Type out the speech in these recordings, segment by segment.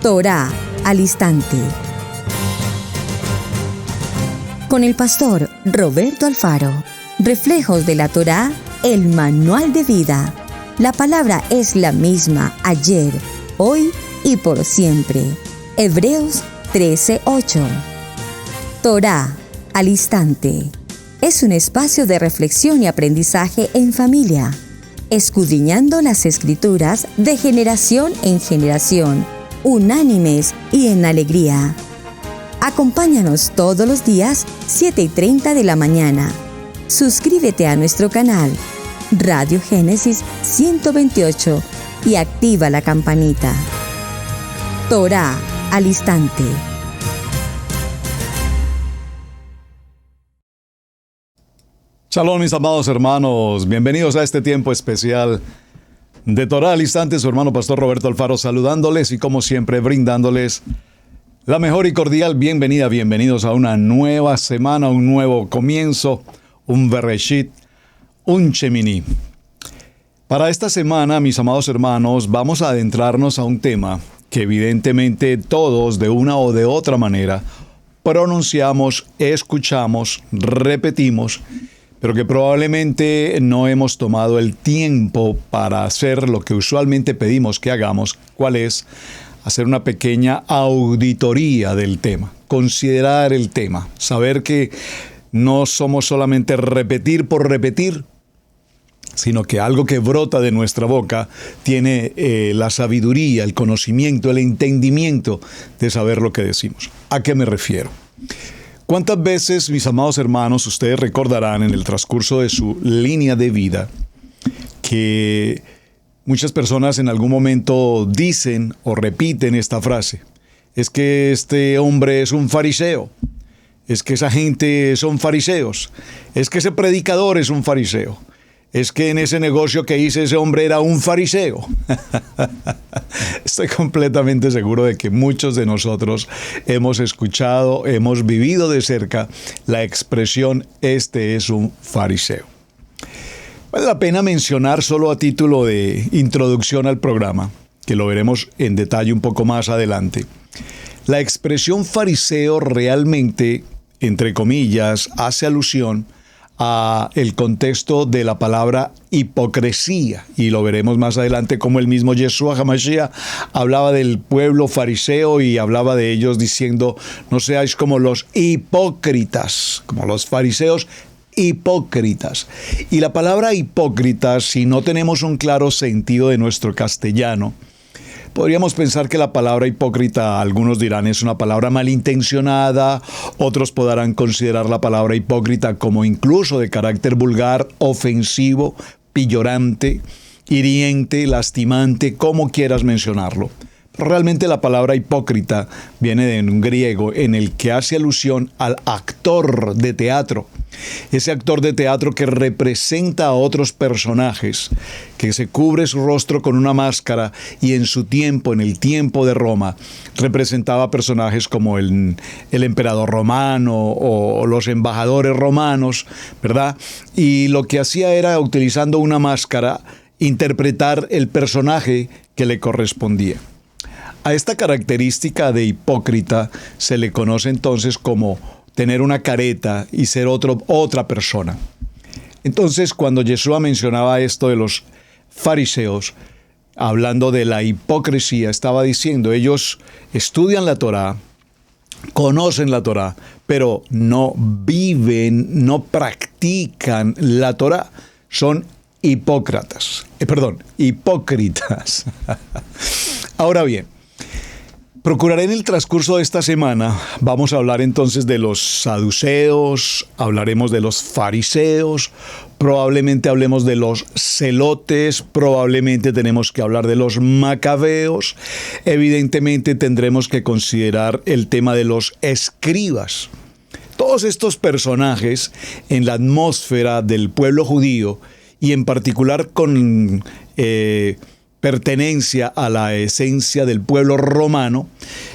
Torá al instante. Con el pastor Roberto Alfaro. Reflejos de la Torá, el manual de vida. La palabra es la misma ayer, hoy y por siempre. Hebreos 13:8. Torá al instante. Es un espacio de reflexión y aprendizaje en familia, escudriñando las Escrituras de generación en generación, unánimes y en alegría. Acompáñanos todos los días, 7:30 de la mañana. Suscríbete a nuestro canal, Radio Génesis 128, y activa la campanita. Torá al instante. Shalom, mis amados hermanos. Bienvenidos a este tiempo especial de Torá al instante. Su hermano pastor Roberto Alfaro saludándoles y como siempre brindándoles la mejor y cordial bienvenida. Bienvenidos a una nueva semana, un nuevo comienzo, un Bereshit, un Shemini. Para esta semana, mis amados hermanos, vamos a adentrarnos a un tema que evidentemente todos de una o de otra manera pronunciamos, escuchamos, repetimos, pero que probablemente no hemos tomado el tiempo para hacer lo que usualmente pedimos que hagamos, ¿cuál es? Hacer una pequeña auditoría del tema, considerar el tema, saber que no somos solamente repetir por repetir, sino que algo que brota de nuestra boca tiene la sabiduría, el conocimiento, el entendimiento de saber lo que decimos. ¿A qué me refiero? ¿Cuántas veces, mis amados hermanos, ustedes recordarán en el transcurso de su línea de vida que muchas personas en algún momento dicen o repiten esta frase? Es que este hombre es un fariseo. Es que esa gente son fariseos. Es que ese predicador es un fariseo. Es que en ese negocio que hice ese hombre era un fariseo. Estoy completamente seguro de que muchos de nosotros hemos escuchado, hemos vivido de cerca la expresión este es un fariseo. Vale la pena mencionar solo a título de introducción al programa, que lo veremos en detalle un poco más adelante. La expresión fariseo realmente, entre comillas, hace alusión a el contexto de la palabra hipocresía, y lo veremos más adelante como el mismo Yeshua HaMashiach hablaba del pueblo fariseo y hablaba de ellos diciendo: no seáis como los hipócritas, como los fariseos hipócritas. Y la palabra hipócrita, si no tenemos un claro sentido de nuestro castellano, podríamos pensar que la palabra hipócrita, algunos dirán, es una palabra malintencionada, otros podrán considerar la palabra hipócrita como incluso de carácter vulgar, ofensivo, pillorante, hiriente, lastimante, como quieras mencionarlo. Pero realmente la palabra hipócrita viene de un griego en el que hace alusión al actor de teatro. Ese actor de teatro que representa a otros personajes, que se cubre su rostro con una máscara y en su tiempo, en el tiempo de Roma, representaba personajes como el emperador romano o los embajadores romanos, ¿verdad? Y lo que hacía era, utilizando una máscara, interpretar el personaje que le correspondía. A esta característica de hipócrita se le conoce entonces como tener una careta y ser otra persona. Entonces, cuando Yeshua mencionaba esto de los fariseos, hablando de la hipocresía, estaba diciendo, ellos estudian la Torá, conocen la Torá, pero no viven, no practican la Torá. Son hipócritas. Ahora bien, procuraré en el transcurso de esta semana, vamos a hablar entonces de los saduceos, hablaremos de los fariseos, probablemente hablemos de los celotes, probablemente tenemos que hablar de los macabeos, evidentemente tendremos que considerar el tema de los escribas. Todos estos personajes en la atmósfera del pueblo judío y en particular con pertenencia a la esencia del pueblo romano,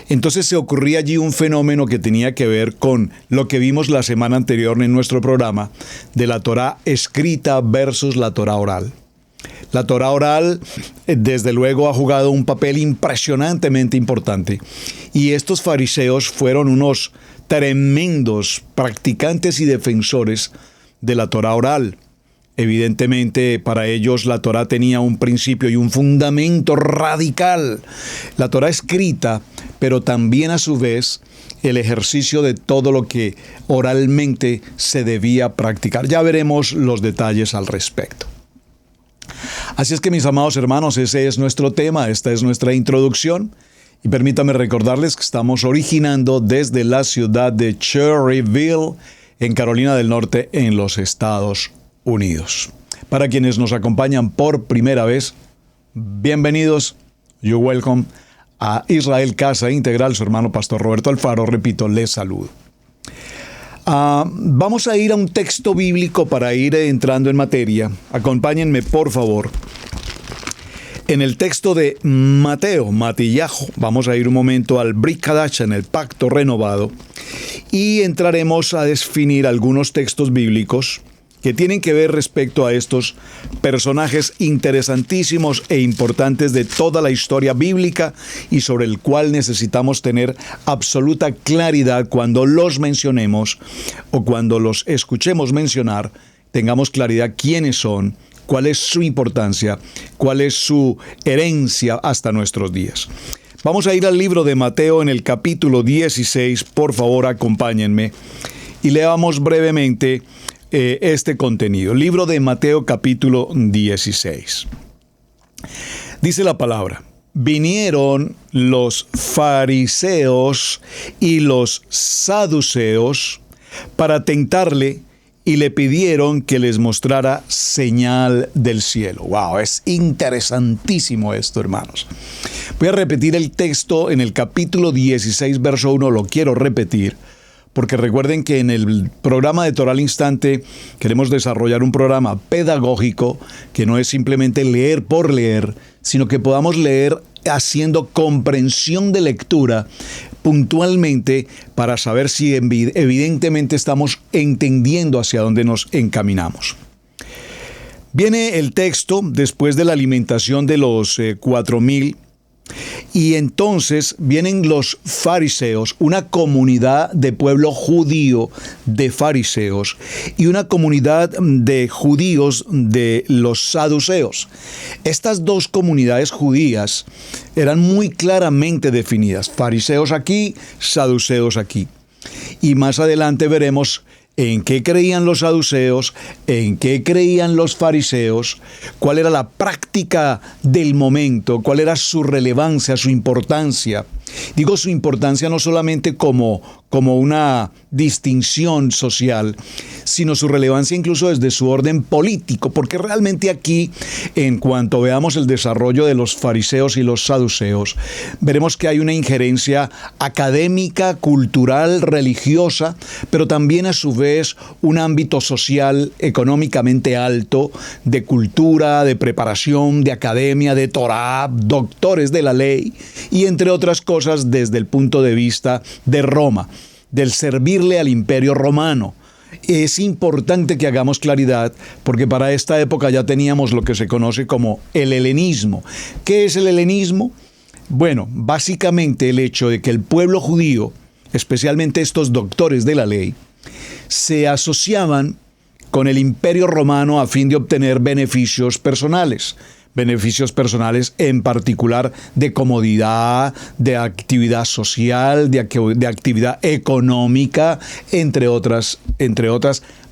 entonces se ocurría allí un fenómeno que tenía que ver con lo que vimos la semana anterior en nuestro programa de la Torá escrita versus la Torá oral. La Torá oral, desde luego, ha jugado un papel impresionantemente importante. Y estos fariseos fueron unos tremendos practicantes y defensores de la Torá oral. Evidentemente, para ellos la Torá tenía un principio y un fundamento radical. La Torá escrita, pero también a su vez el ejercicio de todo lo que oralmente se debía practicar. Ya veremos los detalles al respecto. Así es que, mis amados hermanos, ese es nuestro tema, esta es nuestra introducción. Y permítanme recordarles que estamos originando desde la ciudad de Cherryville, en Carolina del Norte, en los Estados Unidos. Para quienes nos acompañan por primera vez, bienvenidos, you're welcome, a Israel Casa Integral. Su hermano Pastor Roberto Alfaro, repito, les saludo. Vamos a ir a un texto bíblico para ir entrando en materia. Acompáñenme, por favor. En el texto de Mateo, Matillahu, vamos a ir un momento al Brit Hadash, en el Pacto Renovado, y entraremos a definir algunos textos bíblicos que tienen que ver respecto a estos personajes interesantísimos e importantes de toda la historia bíblica y sobre el cual necesitamos tener absoluta claridad cuando los mencionemos o cuando los escuchemos mencionar, tengamos claridad quiénes son, cuál es su importancia, cuál es su herencia hasta nuestros días. Vamos a ir al libro de Mateo en el capítulo 16, por favor acompáñenme y leamos brevemente este contenido. Libro de Mateo capítulo 16. Dice la palabra: vinieron los fariseos y los saduceos para tentarle y le pidieron que les mostrara señal del cielo. Wow, es interesantísimo esto, hermanos. Voy a repetir el texto en el capítulo 16, verso 1, lo quiero repetir, porque recuerden que en el programa de Torá al Instante queremos desarrollar un programa pedagógico que no es simplemente leer por leer, sino que podamos leer haciendo comprensión de lectura puntualmente para saber si evidentemente estamos entendiendo hacia dónde nos encaminamos. Viene el texto después de la alimentación de los 4,000. Y entonces vienen los fariseos, una comunidad de pueblo judío de fariseos y una comunidad de judíos de los saduceos. Estas dos comunidades judías eran muy claramente definidas, fariseos aquí, saduceos aquí. Y más adelante veremos en qué creían los saduceos, en qué creían los fariseos, cuál era la práctica del momento, cuál era su relevancia, su importancia. Digo su importancia no solamente como una distinción social, sino su relevancia incluso desde su orden político, porque realmente aquí, en cuanto veamos el desarrollo de los fariseos y los saduceos, veremos que hay una injerencia académica, cultural, religiosa, pero también a su vez un ámbito social económicamente alto, de cultura, de preparación, de academia, de Torá, doctores de la ley, y entre otras cosas desde el punto de vista de Roma, del servirle al Imperio Romano. Es importante que hagamos claridad porque para esta época ya teníamos lo que se conoce como el helenismo. ¿Qué es el helenismo? Bueno, básicamente el hecho de que el pueblo judío, especialmente estos doctores de la ley, se asociaban con el Imperio Romano a fin de obtener beneficios personales en particular de comodidad, de actividad social, de actividad económica, entre otras,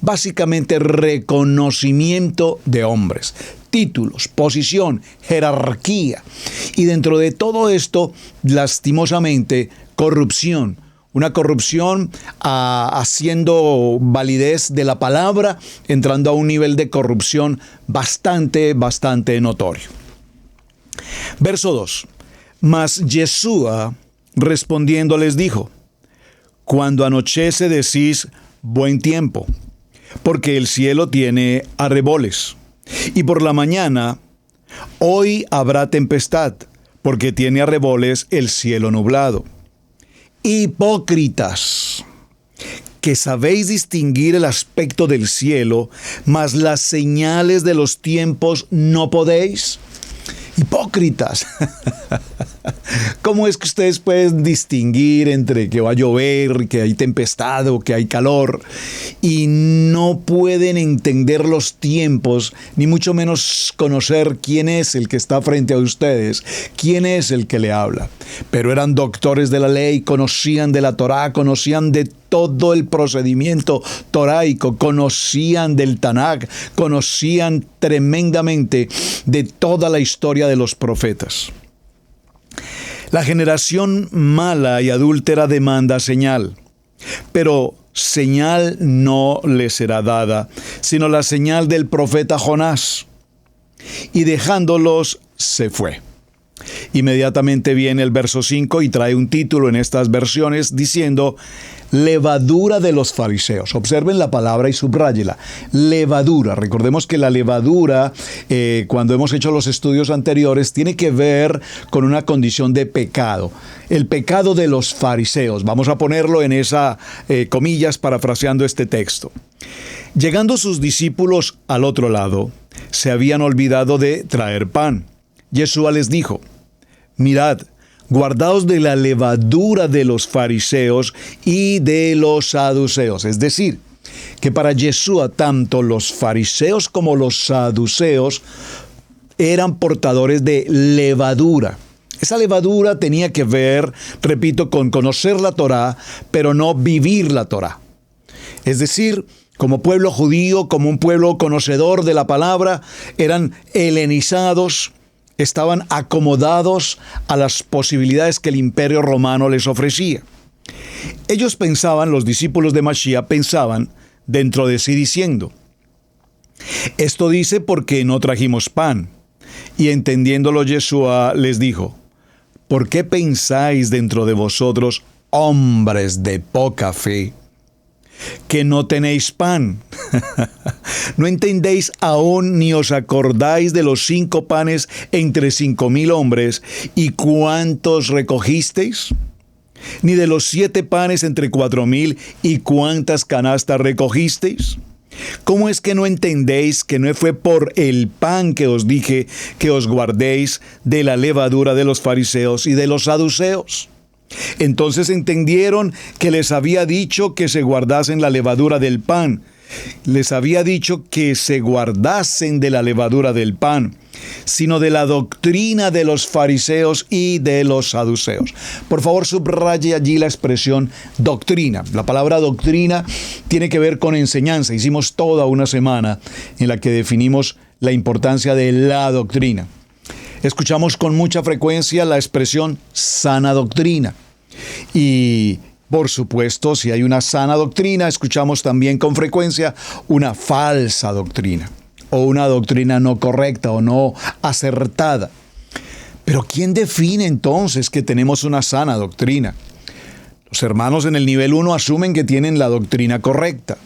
básicamente reconocimiento de hombres, títulos, posición, jerarquía. Y dentro de todo esto, lastimosamente, corrupción. Una corrupción haciendo validez de la palabra, entrando a un nivel de corrupción bastante notorio. Verso 2. Mas Yeshua respondiendo les dijo: cuando anochece decís buen tiempo, porque el cielo tiene arreboles. Y por la mañana, hoy habrá tempestad, porque tiene arreboles el cielo nublado. Hipócritas, que sabéis distinguir el aspecto del cielo, mas las señales de los tiempos no podéis. Hipócritas. ¿Cómo es que ustedes pueden distinguir entre que va a llover, que hay tempestad o que hay calor y no pueden entender los tiempos, ni mucho menos conocer quién es el que está frente a ustedes, quién es el que le habla? Pero eran doctores de la ley, conocían de la Torá, conocían de todo el procedimiento toraico, conocían del Tanakh, conocían tremendamente de toda la historia de los profetas. La generación mala y adúltera demanda señal, pero señal no le será dada, sino la señal del profeta Jonás. Y dejándolos, se fue. Inmediatamente viene el verso 5 y trae un título en estas versiones diciendo: levadura de los fariseos. Observen la palabra y subráyela. Levadura. Recordemos que la levadura, cuando hemos hecho los estudios anteriores, tiene que ver con una condición de pecado. El pecado de los fariseos. Vamos a ponerlo en esa comillas parafraseando este texto. Llegando sus discípulos al otro lado, se habían olvidado de traer pan. Yeshua les dijo: mirad, guardaos de la levadura de los fariseos y de los saduceos. Es decir, que para Yeshua tanto los fariseos como los saduceos eran portadores de levadura. Esa levadura tenía que ver, repito, con conocer la Torá, pero no vivir la Torá. Es decir, como pueblo judío, como un pueblo conocedor de la palabra, eran helenizados, estaban acomodados a las posibilidades que el imperio romano les ofrecía. Ellos pensaban, los discípulos de Mashiach pensaban dentro de sí diciendo: esto dice porque no trajimos pan. Y entendiéndolo Yeshua les dijo: ¿por qué pensáis dentro de vosotros, hombres de poca fe, que no tenéis pan? ¿No entendéis aún ni os acordáis de los 5 panes entre 5,000 hombres y cuántos recogisteis? ¿Ni de los 7 panes entre 4,000 y cuántas canastas recogisteis? ¿Cómo es que no entendéis que no fue por el pan que os dije que os guardéis de la levadura de los fariseos y de los saduceos? Entonces entendieron que les había dicho que se guardasen la levadura del pan. Les había dicho que se guardasen de la levadura del pan, sino de la doctrina de los fariseos y de los saduceos. Por favor, subraye allí la expresión doctrina. La palabra doctrina tiene que ver con enseñanza. Hicimos toda una semana en la que definimos la importancia de la doctrina. Escuchamos con mucha frecuencia la expresión sana doctrina. Y por supuesto, si hay una sana doctrina, escuchamos también con frecuencia una falsa doctrina, o una doctrina no correcta o no acertada. Pero ¿quién define entonces que tenemos una sana doctrina? Los hermanos en el nivel 1 asumen que tienen la doctrina correcta.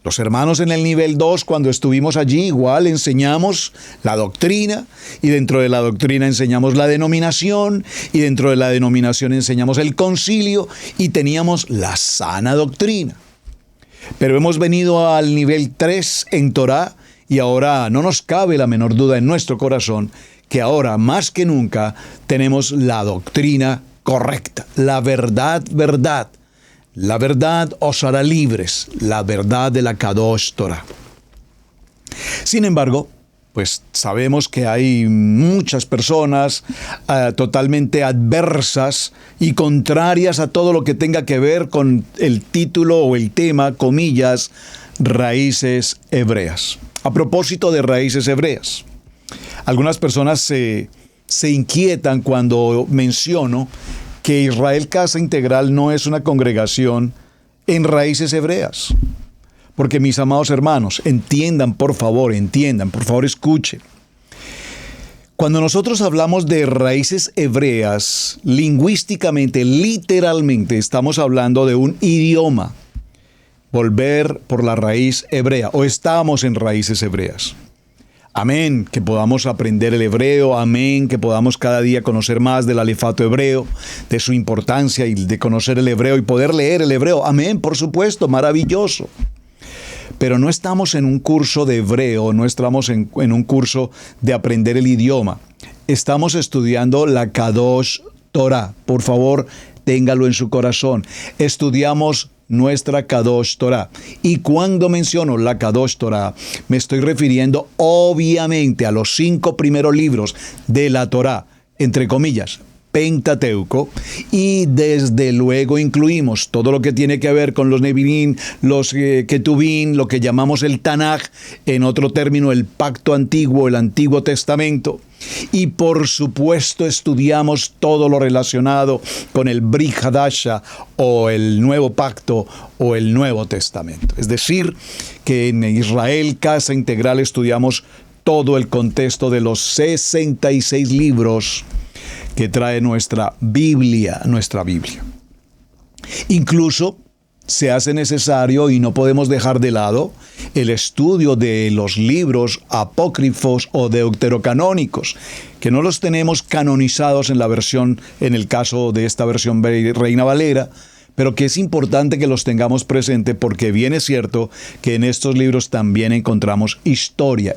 Los hermanos en el nivel 2, cuando estuvimos allí, igual enseñamos la doctrina, y dentro de la doctrina enseñamos la denominación, y dentro de la denominación enseñamos el concilio, y teníamos la sana doctrina. Pero hemos venido al nivel 3 en Torá, y ahora no nos cabe la menor duda en nuestro corazón que ahora más que nunca tenemos la doctrina correcta, la verdad. La verdad os hará libres, la verdad de la Kadosh Torah. Sin embargo, pues sabemos que hay muchas personas totalmente adversas y contrarias a todo lo que tenga que ver con el título o el tema, comillas, raíces hebreas. A propósito de raíces hebreas, algunas personas se inquietan cuando menciono que Israel Casa Integral no es una congregación en raíces hebreas. Porque mis amados hermanos, entiendan por favor, escuchen. Cuando nosotros hablamos de raíces hebreas, lingüísticamente, literalmente, estamos hablando de un idioma. Volver por la raíz hebrea, o estamos en raíces hebreas. Amén, que podamos aprender el hebreo, amén, que podamos cada día conocer más del alefato hebreo, de su importancia y de conocer el hebreo y poder leer el hebreo. Amén, por supuesto, maravilloso. Pero no estamos en un curso de hebreo, no estamos en un curso de aprender el idioma. Estamos estudiando la Kadosh Torah. Por favor, téngalo en su corazón. Estudiamos nuestra Kadosh Torah. Y cuando menciono la Kadosh Torah, me estoy refiriendo obviamente a los 5 primeros libros de la Torah, entre comillas, Pentateuco, y desde luego incluimos todo lo que tiene que ver con los Nevi'im, los Ketuvim, lo que llamamos el Tanaj, en otro término el Pacto Antiguo, el Antiguo Testamento. Y por supuesto estudiamos todo lo relacionado con el Brit Hadasha o el Nuevo Pacto o el Nuevo Testamento. Es decir, que en Israel Casa Integral estudiamos todo el contexto de los 66 libros que trae nuestra Biblia. Incluso se hace necesario y no podemos dejar de lado el estudio de los libros apócrifos o deuterocanónicos, que no los tenemos canonizados en el caso de esta versión Reina Valera, pero que es importante que los tengamos presente porque bien es cierto que en estos libros también encontramos historia.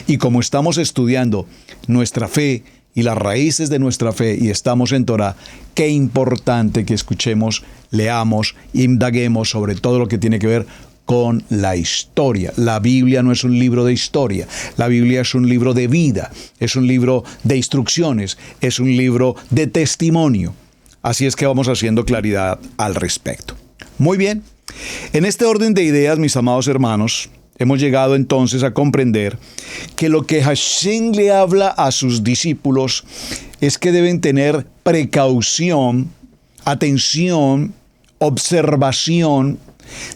Y como estamos estudiando nuestra fe y las raíces de nuestra fe y estamos en Torah, qué importante que escuchemos, leamos, indaguemos sobre todo lo que tiene que ver con la historia. La Biblia no es un libro de historia, la Biblia es un libro de vida, es un libro de instrucciones, es un libro de testimonio. Así es que vamos haciendo claridad al respecto. Muy bien, en este orden de ideas, mis amados hermanos, hemos llegado entonces a comprender que lo que Hashem le habla a sus discípulos es que deben tener precaución, atención, observación,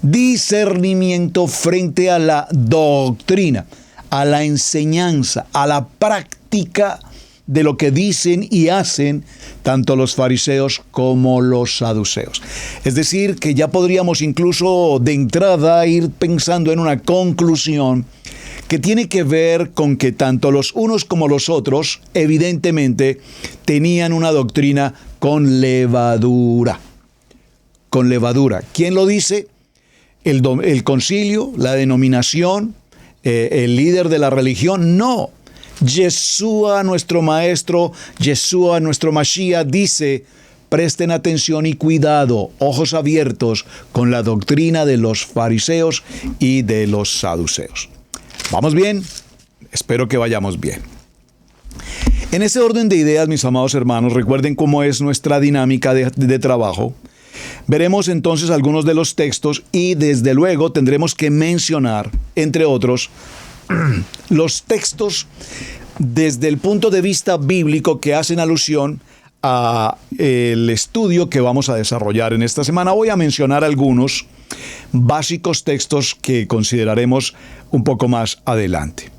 discernimiento frente a la doctrina, a la enseñanza, a la práctica de lo que dicen y hacen tanto los fariseos como los saduceos. Es decir, que ya podríamos incluso de entrada ir pensando en una conclusión que tiene que ver con que tanto los unos como los otros, evidentemente, tenían una doctrina con levadura. Con levadura. ¿Quién lo dice? ¿El concilio? ¿La denominación? ¿El líder de la religión? No. Yeshua, nuestro maestro, Yeshua, nuestro Mashiach, dice: presten atención y cuidado, ojos abiertos con la doctrina de los fariseos y de los saduceos. ¿Vamos bien? Espero que vayamos bien. En ese orden de ideas, mis amados hermanos, recuerden cómo es nuestra dinámica de trabajo. Veremos entonces algunos de los textos y desde luego tendremos que mencionar, entre otros, los textos desde el punto de vista bíblico que hacen alusión a el estudio que vamos a desarrollar en esta semana. Voy a mencionar algunos básicos textos que consideraremos un poco más adelante.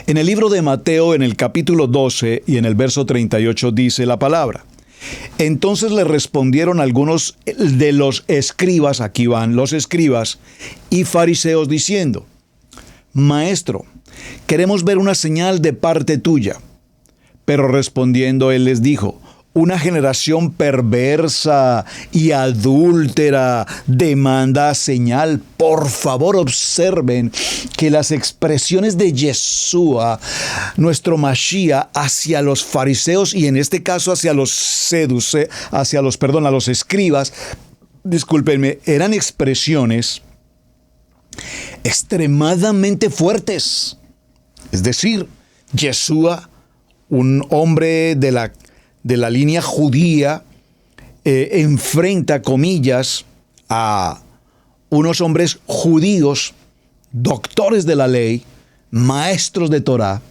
En el libro de Mateo, en el capítulo 12 y en el verso 38 dice la palabra: entonces le respondieron algunos de los escribas, aquí van los escribas y fariseos diciendo: Maestro, queremos ver una señal de parte tuya. Pero respondiendo él les dijo: una generación perversa y adúltera demanda señal. Por favor, observen que las expresiones de Yeshua, nuestro Mashiach, hacia los fariseos y en este caso hacia los a los escribas, discúlpenme, eran expresiones extremadamente fuertes. Es decir, Yeshua, un hombre de la línea judía, enfrenta, comillas, a unos hombres judíos, doctores de la ley, maestros de Torah,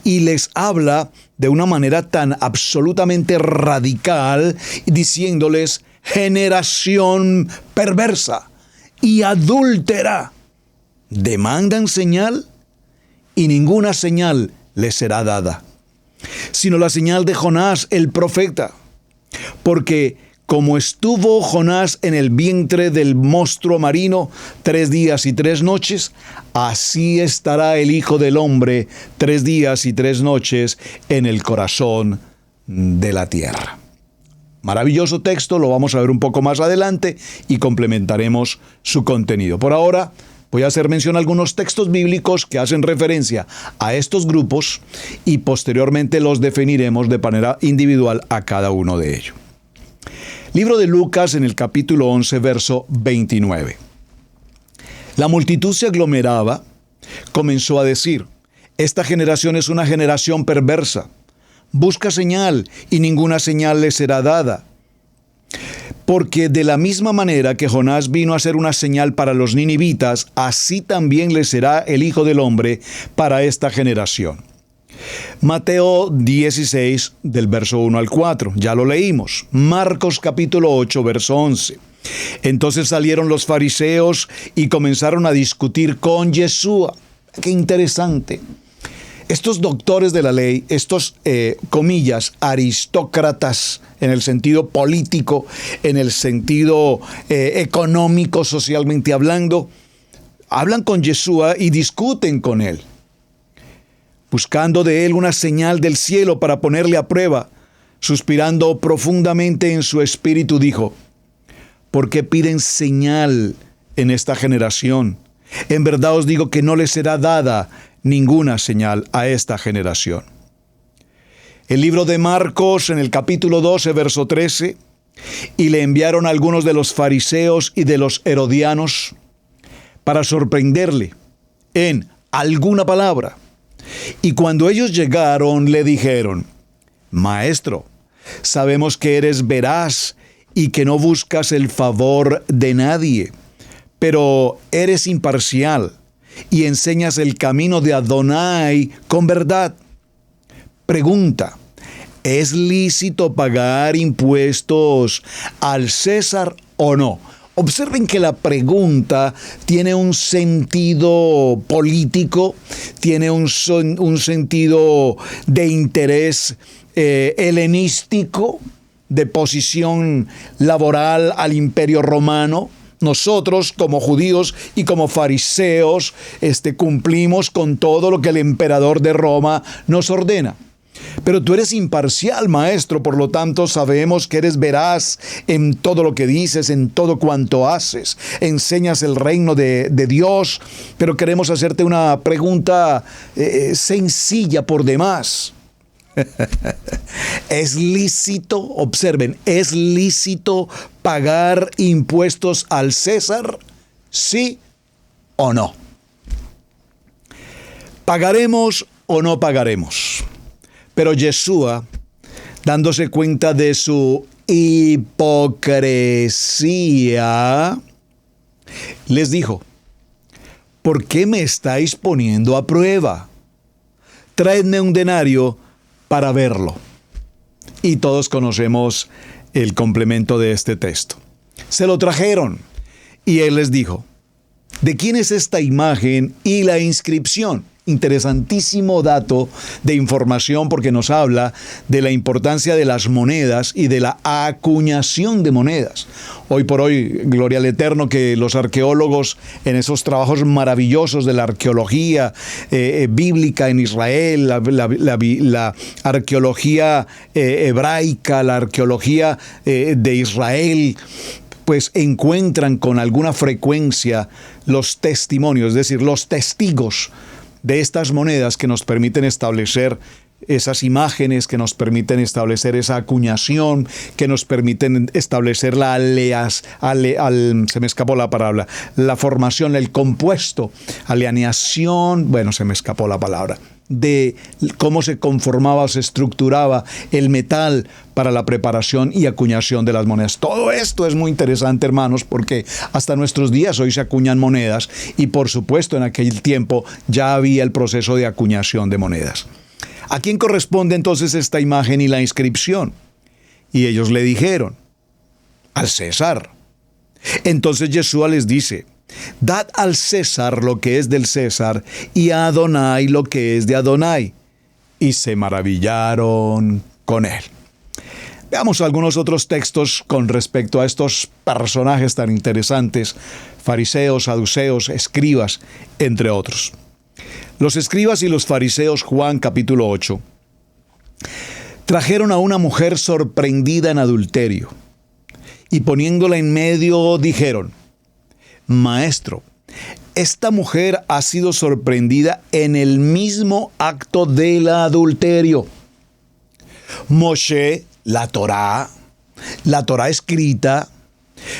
y les habla de una manera tan absolutamente radical, diciéndoles: generación perversa y adúltera, demandan señal y ninguna señal les será dada, sino la señal de Jonás el profeta. Porque como estuvo Jonás en el vientre del monstruo marino 3 días y 3 noches, así estará el Hijo del Hombre 3 días y 3 noches en el corazón de la tierra. Maravilloso texto, lo vamos a ver un poco más adelante y complementaremos su contenido. Por ahora, voy a hacer mención a algunos textos bíblicos que hacen referencia a estos grupos y posteriormente los definiremos de manera individual a cada uno de ellos. Libro de Lucas en el capítulo 11, verso 29. La multitud se aglomeraba, comenzó a decir: esta generación es una generación perversa. Busca señal y ninguna señal le será dada. Porque de la misma manera que Jonás vino a ser una señal para los ninivitas, así también le será el Hijo del Hombre para esta generación. Mateo 16, del verso 1 al 4, ya lo leímos. Marcos capítulo 8, verso 11. Entonces salieron los fariseos y comenzaron a discutir con Yeshua. ¡Qué interesante! Estos doctores de la ley, estos, comillas, aristócratas en el sentido político, en el sentido económico, socialmente hablando, hablan con Yeshua y discuten con él, buscando de él una señal del cielo para ponerle a prueba. Suspirando profundamente en su espíritu, dijo: ¿por qué piden señal en esta generación? En verdad os digo que no les será dada ninguna señal a esta generación. El libro de Marcos, en el capítulo 12, verso 13, y le enviaron a algunos de los fariseos y de los herodianos para sorprenderle en alguna palabra. Y cuando ellos llegaron, le dijeron: Maestro, sabemos que eres veraz y que no buscas el favor de nadie, pero eres imparcial y enseñas el camino de Adonai con verdad. Pregunta: ¿es lícito pagar impuestos al César o no? Observen que la pregunta tiene un sentido político, tiene un sentido de interés helenístico, de posición laboral al Imperio Romano. Nosotros, como judíos y como fariseos, cumplimos con todo lo que el emperador de Roma nos ordena. Pero tú eres imparcial, maestro, por lo tanto sabemos que eres veraz en todo lo que dices, en todo cuanto haces. Enseñas el reino de Dios, pero queremos hacerte una pregunta sencilla por demás. ¿Es lícito, observen, es lícito pagar impuestos al César? ¿Sí o no? ¿Pagaremos o no pagaremos? Pero Yeshua, dándose cuenta de su hipocresía, les dijo: ¿por qué me estáis poniendo a prueba? Traedme un denario para verlo. Y todos conocemos el complemento de este texto. Se lo trajeron y él les dijo: ¿de quién es esta imagen y la inscripción? Interesantísimo dato de información, porque nos habla de la importancia de las monedas y de la acuñación de monedas. Hoy por hoy, gloria al Eterno, que los arqueólogos en esos trabajos maravillosos de la arqueología bíblica en Israel, la arqueología hebraica, la arqueología de Israel, pues encuentran con alguna frecuencia los testimonios, es decir, los testigos de estas monedas que nos permiten establecer esas imágenes, que nos permiten establecer esa acuñación, que nos permiten establecer la formación, el compuesto, aleaneación, se me escapó la palabra, de cómo se conformaba o se estructuraba el metal para la preparación y acuñación de las monedas. Todo esto es muy interesante, hermanos, porque hasta nuestros días hoy se acuñan monedas y por supuesto en aquel tiempo ya había el proceso de acuñación de monedas. ¿A quién corresponde entonces esta imagen y la inscripción? Y ellos le dijeron: al César. Entonces Yeshua les dice: dad al César lo que es del César y a Adonai lo que es de Adonai. Y se maravillaron con él. Veamos algunos otros textos con respecto a estos personajes tan interesantes, fariseos, saduceos, escribas, entre otros. Los escribas y los fariseos, Juan capítulo 8, trajeron a una mujer sorprendida en adulterio y poniéndola en medio dijeron: Maestro, esta mujer ha sido sorprendida en el mismo acto del adulterio. Moshe, la Torá escrita,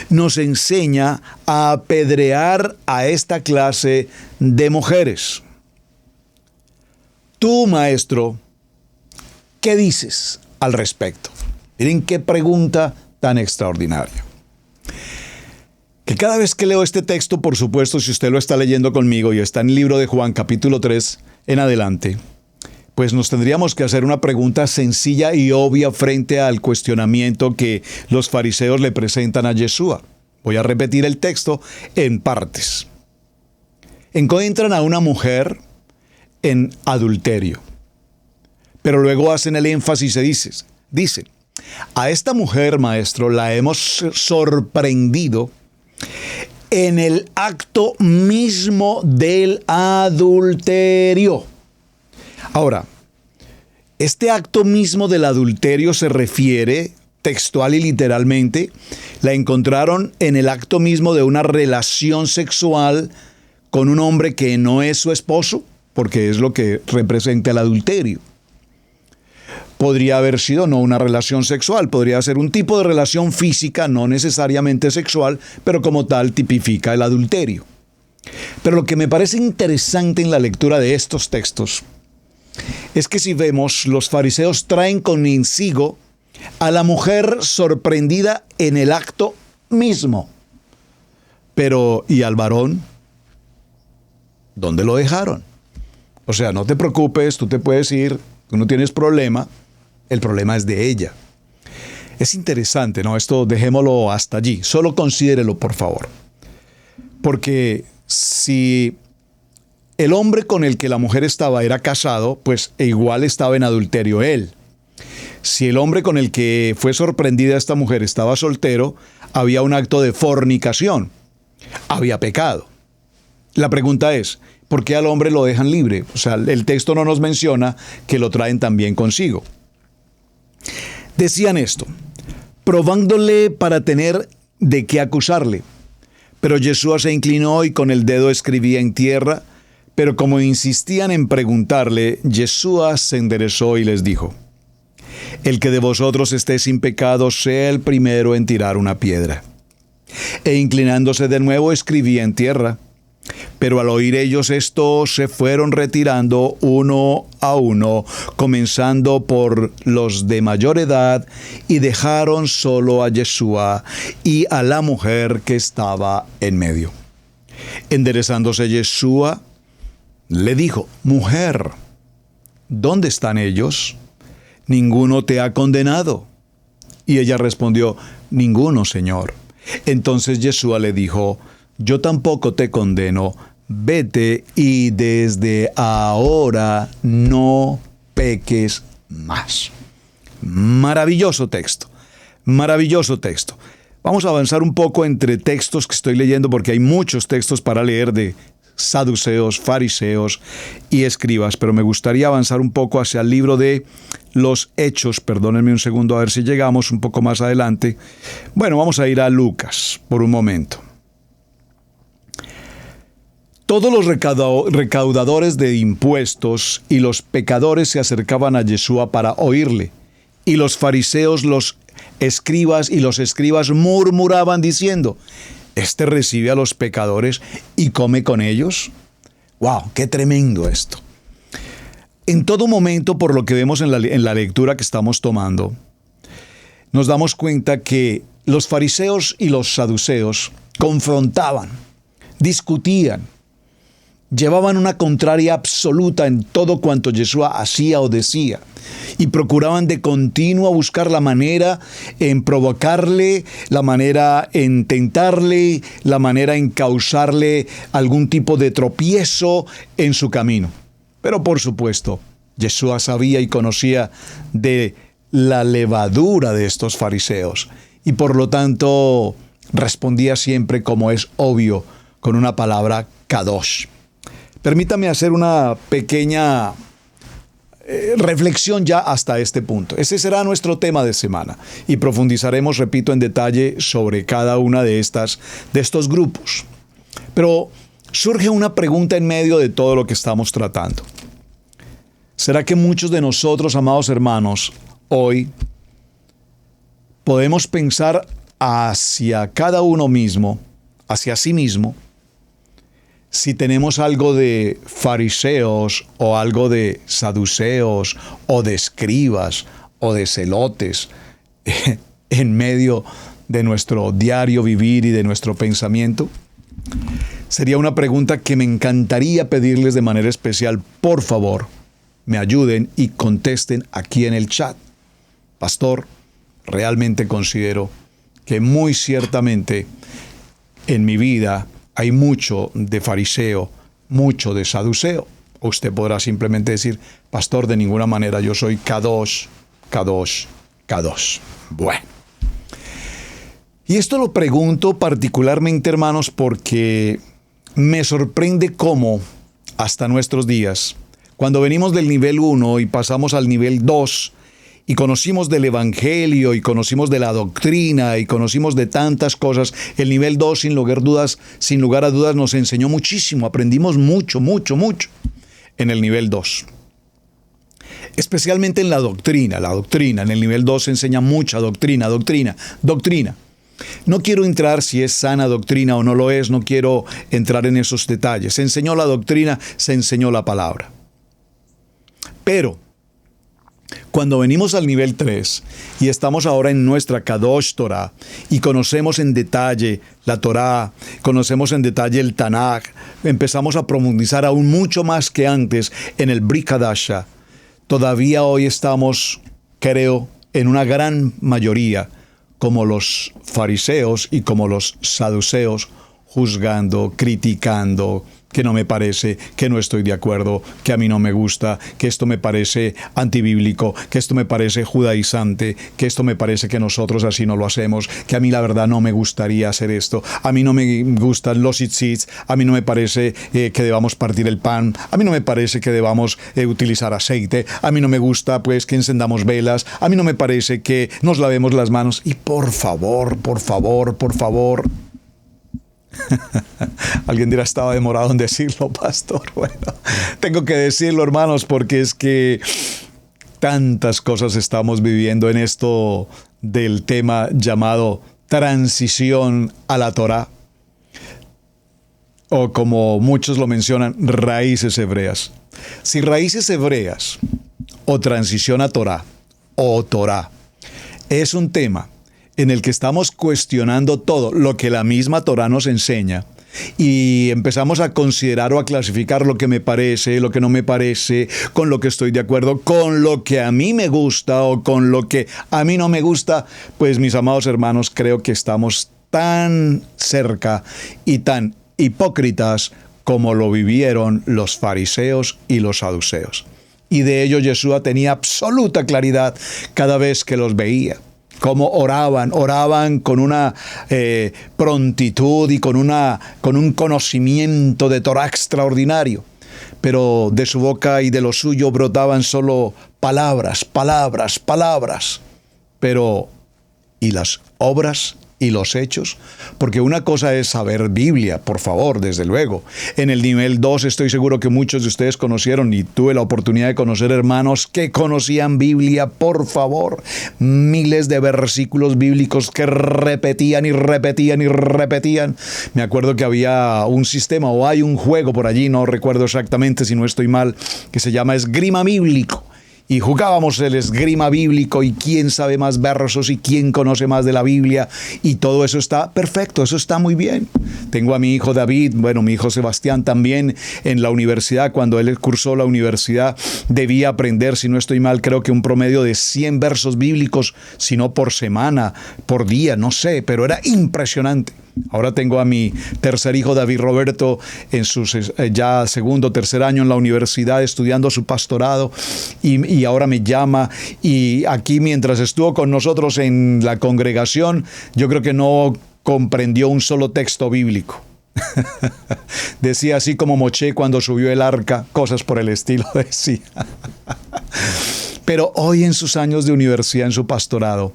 nos enseña a apedrear a esta clase de mujeres. Tú, maestro, ¿qué dices al respecto? Miren qué pregunta tan extraordinaria. Que cada vez que leo este texto, por supuesto, si usted lo está leyendo conmigo y está en el libro de Juan, capítulo 3 en adelante, pues nos tendríamos que hacer una pregunta sencilla y obvia frente al cuestionamiento que los fariseos le presentan a Yeshua. Voy a repetir el texto en partes. Encuentran a una mujer en adulterio, pero luego hacen el énfasis y dicen, a esta mujer, maestro, la hemos sorprendido en el acto mismo del adulterio. Ahora, este acto mismo del adulterio se refiere textual y literalmente, la encontraron en el acto mismo de una relación sexual con un hombre que no es su esposo, porque es lo que representa el adulterio. Podría haber sido no una relación sexual, podría ser un tipo de relación física, no necesariamente sexual, pero como tal tipifica el adulterio. Pero lo que me parece interesante en la lectura de estos textos es que si vemos, los fariseos traen consigo a la mujer sorprendida en el acto mismo. Pero, ¿y al varón? ¿Dónde lo dejaron? O sea, no te preocupes, tú te puedes ir, tú no tienes problema, el problema es de ella. Es interesante, ¿no? Esto dejémoslo hasta allí, solo considérelo, por favor. Porque si el hombre con el que la mujer estaba era casado, pues igual estaba en adulterio él. Si el hombre con el que fue sorprendida esta mujer estaba soltero, había un acto de fornicación, había pecado. La pregunta es, ¿por qué al hombre lo dejan libre? O sea, el texto no nos menciona que lo traen también consigo. Decían esto, probándole para tener de qué acusarle. Pero Yeshua se inclinó y con el dedo escribía en tierra, pero como insistían en preguntarle, Yeshua se enderezó y les dijo, el que de vosotros esté sin pecado sea el primero en tirar una piedra. E inclinándose de nuevo escribía en tierra. Pero al oír ellos esto, se fueron retirando uno a uno, comenzando por los de mayor edad, y dejaron solo a Yeshua y a la mujer que estaba en medio. Enderezándose Yeshua, le dijo, mujer, ¿dónde están ellos? ¿Ninguno te ha condenado? Y ella respondió, ninguno, Señor. Entonces Yeshua le dijo, yo tampoco te condeno, vete y desde ahora no peques más. Maravilloso texto, maravilloso texto. Vamos a avanzar un poco entre textos que estoy leyendo porque hay muchos textos para leer de saduceos, fariseos y escribas, pero me gustaría avanzar un poco hacia el libro de los Hechos. Perdónenme un segundo a ver si llegamos un poco más adelante. Bueno, vamos a ir a Lucas por un momento. Todos los recaudadores de impuestos y los pecadores se acercaban a Yeshua para oírle, y los fariseos, los escribas y los escribas murmuraban diciendo, ¿este recibe a los pecadores y come con ellos? ¡Wow! ¡Qué tremendo esto! En todo momento, por lo que vemos en la lectura que estamos tomando, nos damos cuenta que los fariseos y los saduceos confrontaban, discutían, llevaban una contraria absoluta en todo cuanto Yeshua hacía o decía, y procuraban de continuo buscar la manera en provocarle, la manera en tentarle, la manera en causarle algún tipo de tropiezo en su camino. Pero por supuesto, Yeshua sabía y conocía de la levadura de estos fariseos y por lo tanto respondía siempre, como es obvio, con una palabra kadosh. Permítame hacer una pequeña reflexión ya hasta este punto. Ese será nuestro tema de semana y profundizaremos, repito, en detalle sobre cada una de estos grupos. Pero surge una pregunta en medio de todo lo que estamos tratando. ¿Será que muchos de nosotros, amados hermanos, hoy podemos pensar hacia cada uno mismo, hacia sí mismo, si tenemos algo de fariseos o algo de saduceos o de escribas o de celotes en medio de nuestro diario vivir y de nuestro pensamiento? Sería una pregunta que me encantaría pedirles de manera especial. Por favor, me ayuden y contesten aquí en el chat. Pastor, realmente considero que muy ciertamente en mi vida hay mucho de fariseo, mucho de saduceo. Usted podrá simplemente decir, pastor, de ninguna manera, yo soy kadosh, kadosh, kadosh. Bueno. Y esto lo pregunto particularmente, hermanos, porque me sorprende cómo hasta nuestros días, cuando venimos del nivel 1 y pasamos al nivel 2, y conocimos del Evangelio, y conocimos de la doctrina, y conocimos de tantas cosas, el nivel 2, sin lugar a dudas, nos enseñó muchísimo, aprendimos mucho en el nivel 2. Especialmente en la doctrina, en el nivel 2 se enseña mucha doctrina. No quiero entrar si es sana doctrina o no lo es, no quiero entrar en esos detalles. Se enseñó la doctrina, se enseñó la palabra. Pero cuando venimos al nivel 3 y estamos ahora en nuestra Kadosh Torah y conocemos en detalle la Torah, conocemos en detalle el Tanaj, empezamos a profundizar aún mucho más que antes en el Brit Hadasha. Todavía hoy estamos, creo, en una gran mayoría como los fariseos y como los saduceos, juzgando, criticando, que no me parece, que no estoy de acuerdo, que a mí no me gusta, que esto me parece antibíblico, que esto me parece judaizante, que esto me parece que nosotros así no lo hacemos, que a mí la verdad no me gustaría hacer esto, a mí no me gustan los tzitzit, a mí no me parece que debamos partir el pan, a mí no me parece que debamos utilizar aceite, a mí no me gusta pues que encendamos velas, a mí no me parece que nos lavemos las manos y por favor, alguien dirá, estaba demorado en decirlo, pastor. Bueno, tengo que decirlo, hermanos, porque es que tantas cosas estamos viviendo en esto del tema llamado transición a la Torá, o como muchos lo mencionan, raíces hebreas. Si raíces hebreas o transición a Torá o Torá es un tema en el que estamos cuestionando todo lo que la misma Torá nos enseña y empezamos a considerar o a clasificar lo que me parece, lo que no me parece, con lo que estoy de acuerdo, con lo que a mí me gusta o con lo que a mí no me gusta, pues mis amados hermanos, creo que estamos tan cerca y tan hipócritas como lo vivieron los fariseos y los saduceos. Y de ello Yeshua tenía absoluta claridad cada vez que los veía. Cómo oraban con una prontitud y con un conocimiento de Torah extraordinario. Pero de su boca y de lo suyo brotaban solo palabras. Pero, ¿y las obras y los hechos? Porque una cosa es saber Biblia, por favor, desde luego. En el nivel 2 estoy seguro que muchos de ustedes conocieron y tuve la oportunidad de conocer hermanos que conocían Biblia, por favor. Miles de versículos bíblicos que repetían. Me acuerdo que había un sistema o hay un juego por allí, no recuerdo exactamente si no estoy mal, que se llama esgrima bíblico. Y jugábamos el esgrima bíblico y quién sabe más versos y quién conoce más de la Biblia. Y todo eso está perfecto, eso está muy bien. Tengo a mi hijo David, mi hijo Sebastián también en la universidad. Cuando él cursó la universidad debía aprender, si no estoy mal, creo que un promedio de 100 versos bíblicos, si no por semana, por día, no sé, pero era impresionante. Ahora tengo a mi tercer hijo, David Roberto, en su ya segundo, tercer año en la universidad estudiando su pastorado y ahora me llama. Y aquí, mientras estuvo con nosotros en la congregación, yo creo que no comprendió un solo texto bíblico. Decía así como Moché cuando subió el arca, cosas por el estilo decía. Pero hoy en sus años de universidad, en su pastorado,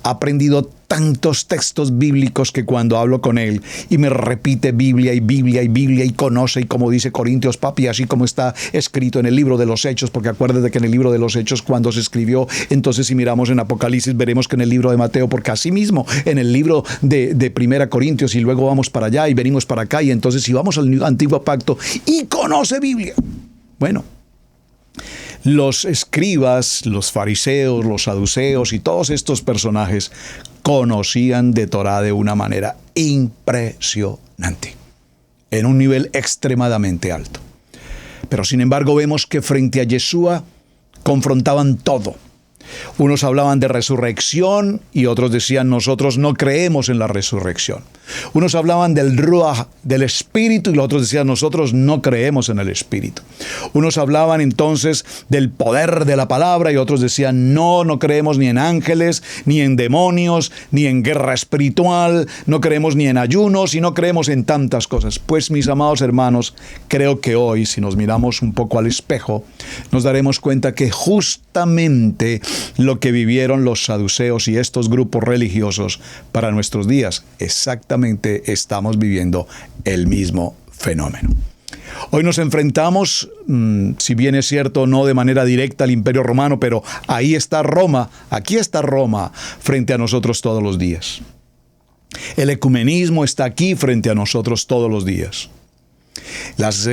ha aprendido tantos textos bíblicos que cuando hablo con él y me repite Biblia y Biblia y Biblia y conoce, y como dice Corintios, papi, así como está escrito en el libro de los Hechos, porque acuérdate que en el libro de los Hechos cuando se escribió, entonces si miramos en Apocalipsis veremos que en el libro de Mateo, porque así mismo en el libro de Primera Corintios, y luego vamos para allá y venimos para acá, y entonces si vamos al Antiguo Pacto y conoce Biblia. Bueno, los escribas, los fariseos, los saduceos y todos estos personajes conocían de Torá de una manera impresionante, en un nivel extremadamente alto. Pero sin embargo vemos que frente a Yeshua confrontaban todo. Unos hablaban de resurrección y otros decían, nosotros no creemos en la resurrección. Unos hablaban del Ruach, del Espíritu, y los otros decían, nosotros no creemos en el Espíritu. Unos hablaban entonces del poder de la palabra y otros decían, no creemos ni en ángeles, ni en demonios, ni en guerra espiritual, no creemos ni en ayunos y no creemos en tantas cosas. Pues mis amados hermanos, creo que hoy, si nos miramos un poco al espejo, nos daremos cuenta que justamente lo que vivieron los saduceos y estos grupos religiosos para nuestros días, exactamente estamos viviendo el mismo fenómeno. Hoy nos enfrentamos, si bien es cierto, no de manera directa al Imperio Romano, pero ahí está Roma, aquí está Roma frente a nosotros todos los días. El ecumenismo está aquí frente a nosotros todos los días. Las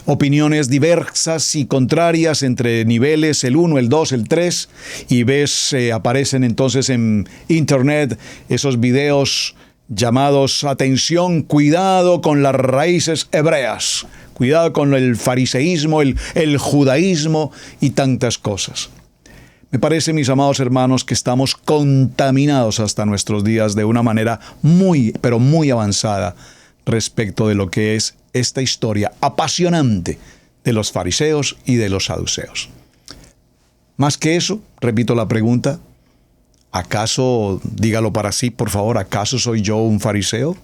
opiniones diversas y contrarias entre niveles, el 1, el 2, el 3, y aparecen entonces en internet esos videos llamados, atención, cuidado con las raíces hebreas, cuidado con el fariseísmo, el judaísmo y tantas cosas. Me parece, mis amados hermanos, que estamos contaminados hasta nuestros días de una manera muy, pero muy avanzada respecto de lo que es esta historia apasionante de los fariseos y de los saduceos. Más que eso, repito la pregunta, ¿acaso, dígalo para sí, por favor, ¿acaso soy yo un fariseo?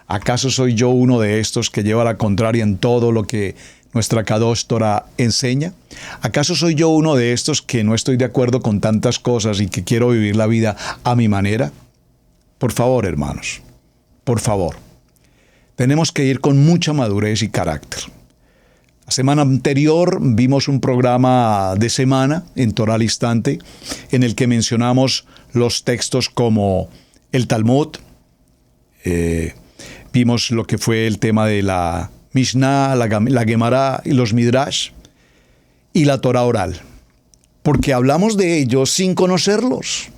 ¿Acaso soy yo uno de estos que lleva la contraria en todo lo que nuestra Kadosh Torah enseña? ¿Acaso soy yo uno de estos que no estoy de acuerdo con tantas cosas y que quiero vivir la vida a mi manera? Por favor, hermanos, por favor. Tenemos que ir con mucha madurez y carácter. La semana anterior vimos un programa de semana en Torah al Instante en el que mencionamos los textos como el Talmud, vimos lo que fue el tema de la Mishnah, la Gemara y los Midrash y la Torah oral, porque hablamos de ellos sin conocerlos.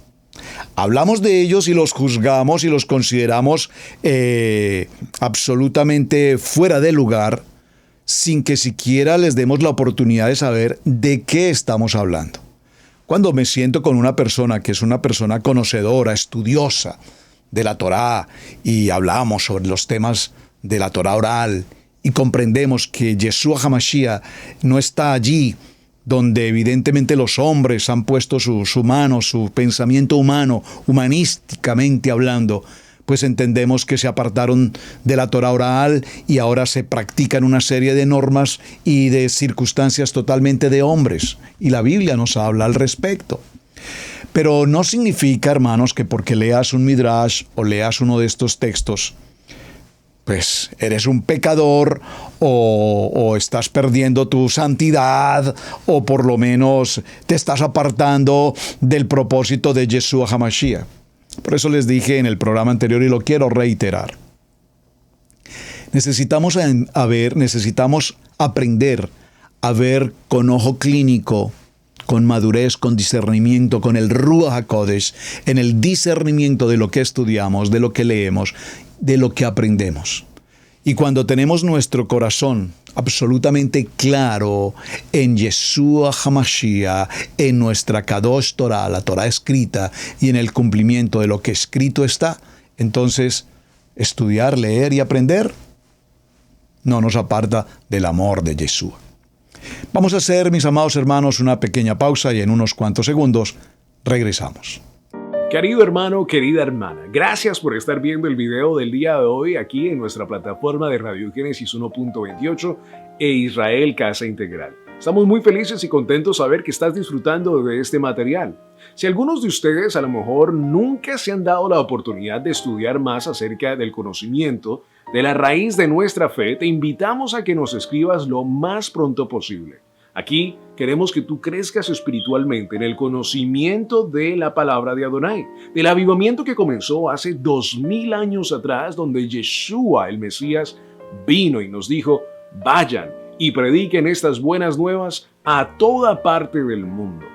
Hablamos de ellos y los juzgamos y los consideramos absolutamente fuera de lugar, sin que siquiera les demos la oportunidad de saber de qué estamos hablando. Cuando me siento con una persona que es una persona conocedora, estudiosa de la Torá, y hablamos sobre los temas de la Torá oral, y comprendemos que Yeshua HaMashiach no está allí donde evidentemente los hombres han puesto su mano, su pensamiento humano, humanísticamente hablando, pues entendemos que se apartaron de la Torah oral y ahora se practican una serie de normas y de circunstancias totalmente de hombres. Y la Biblia nos habla al respecto. Pero no significa, hermanos, que porque leas un midrash o leas uno de estos textos, pues eres un pecador o estás perdiendo tu santidad o por lo menos te estás apartando del propósito de Yeshua HaMashiach. Por eso les dije en el programa anterior y lo quiero reiterar. Necesitamos aprender a ver con ojo clínico, con madurez, con discernimiento, con el Ruach HaKodesh, en el discernimiento de lo que estudiamos, de lo que leemos, de lo que aprendemos. Y cuando tenemos nuestro corazón absolutamente claro en Yeshua HaMashiach, en nuestra Kadosh Torah, la Torah escrita, y en el cumplimiento de lo que escrito está, entonces estudiar, leer y aprender, no nos aparta del amor de Yeshua. Vamos a hacer, mis amados hermanos, una pequeña pausa y en unos cuantos segundos regresamos. Querido hermano, querida hermana, gracias por estar viendo el video del día de hoy aquí en nuestra plataforma de Radio Génesis 1.28 e Israel Casa Integral. Estamos muy felices y contentos de saber que estás disfrutando de este material. Si algunos de ustedes a lo mejor nunca se han dado la oportunidad de estudiar más acerca del conocimiento de la raíz de nuestra fe, te invitamos a que nos escribas lo más pronto posible. Aquí queremos que tú crezcas espiritualmente en el conocimiento de la palabra de Adonai, del avivamiento que comenzó hace 2000 años atrás, donde Yeshua, el Mesías, vino y nos dijo, vayan y prediquen estas buenas nuevas a toda parte del mundo.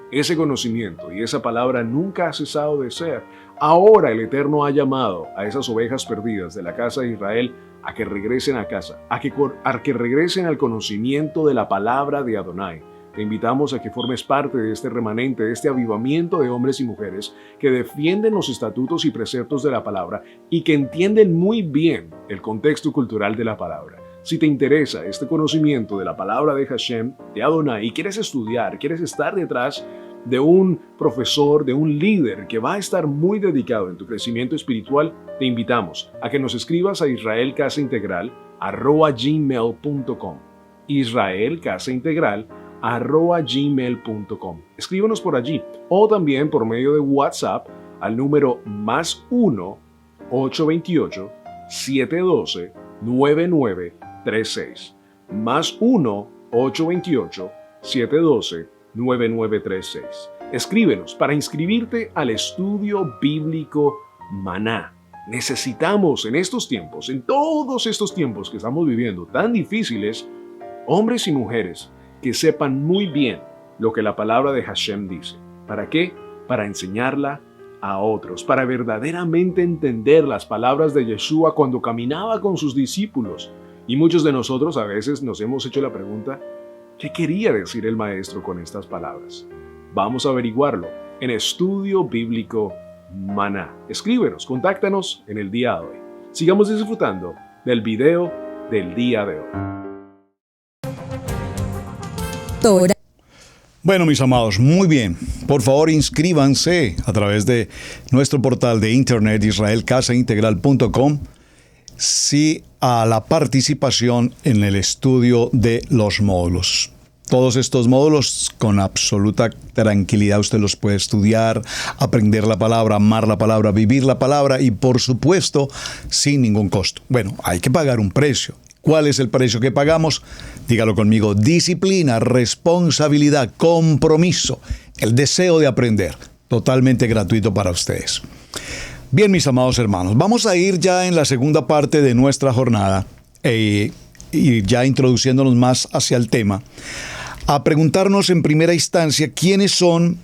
Ese conocimiento y esa palabra nunca ha cesado de ser. Ahora el Eterno ha llamado a esas ovejas perdidas de la casa de Israel a que regresen a casa, a que regresen al conocimiento de la palabra de Adonai. Te invitamos a que formes parte de este remanente, de este avivamiento de hombres y mujeres que defienden los estatutos y preceptos de la palabra y que entienden muy bien el contexto cultural de la palabra. Si te interesa este conocimiento de la palabra de Hashem, de Adonai, y quieres estudiar, quieres estar detrás de un profesor, de un líder que va a estar muy dedicado en tu crecimiento espiritual, te invitamos a que nos escribas a israelcasaintegral@gmail.com. israelcasaintegral@gmail.com. Escríbenos por allí o también por medio de WhatsApp al número +1 828 712 9936. +1 828 712 9936. Escríbenos para inscribirte al estudio bíblico Maná. Necesitamos en estos tiempos, en todos estos tiempos que estamos viviendo tan difíciles, hombres y mujeres que sepan muy bien lo que la palabra de Hashem dice. ¿Para qué? Para enseñarla a otros, para verdaderamente entender las palabras de Yeshua cuando caminaba con sus discípulos. Y muchos de nosotros a veces nos hemos hecho la pregunta, ¿qué quería decir el maestro con estas palabras? Vamos a averiguarlo en Estudio Bíblico Maná. Escríbenos, contáctanos en el día de hoy. Sigamos disfrutando del video del día de hoy. Bueno, mis amados, muy bien. Por favor, inscríbanse a través de nuestro portal de internet israelcasaintegral.com a la participación en el estudio de los módulos. Todos estos módulos con absoluta tranquilidad usted los puede estudiar, aprender la palabra, amar la palabra, vivir la palabra y por supuesto sin ningún costo. Bueno, hay que pagar un precio. ¿Cuál es el precio que pagamos? Dígalo conmigo: disciplina, responsabilidad, compromiso, el deseo de aprender, totalmente gratuito para ustedes. Bien, mis amados hermanos, vamos a ir ya en la segunda parte de nuestra jornada y ya introduciéndonos más hacia el tema, a preguntarnos en primera instancia quiénes son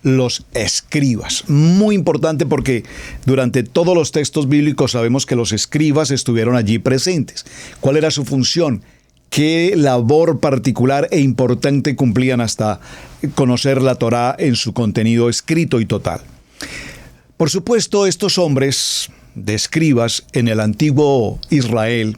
los escribas. Muy importante porque durante todos los textos bíblicos sabemos que los escribas estuvieron allí presentes. ¿Cuál era su función? ¿Qué labor particular e importante cumplían hasta conocer la Torá en su contenido escrito y total? Por supuesto, estos hombres de escribas en el antiguo Israel,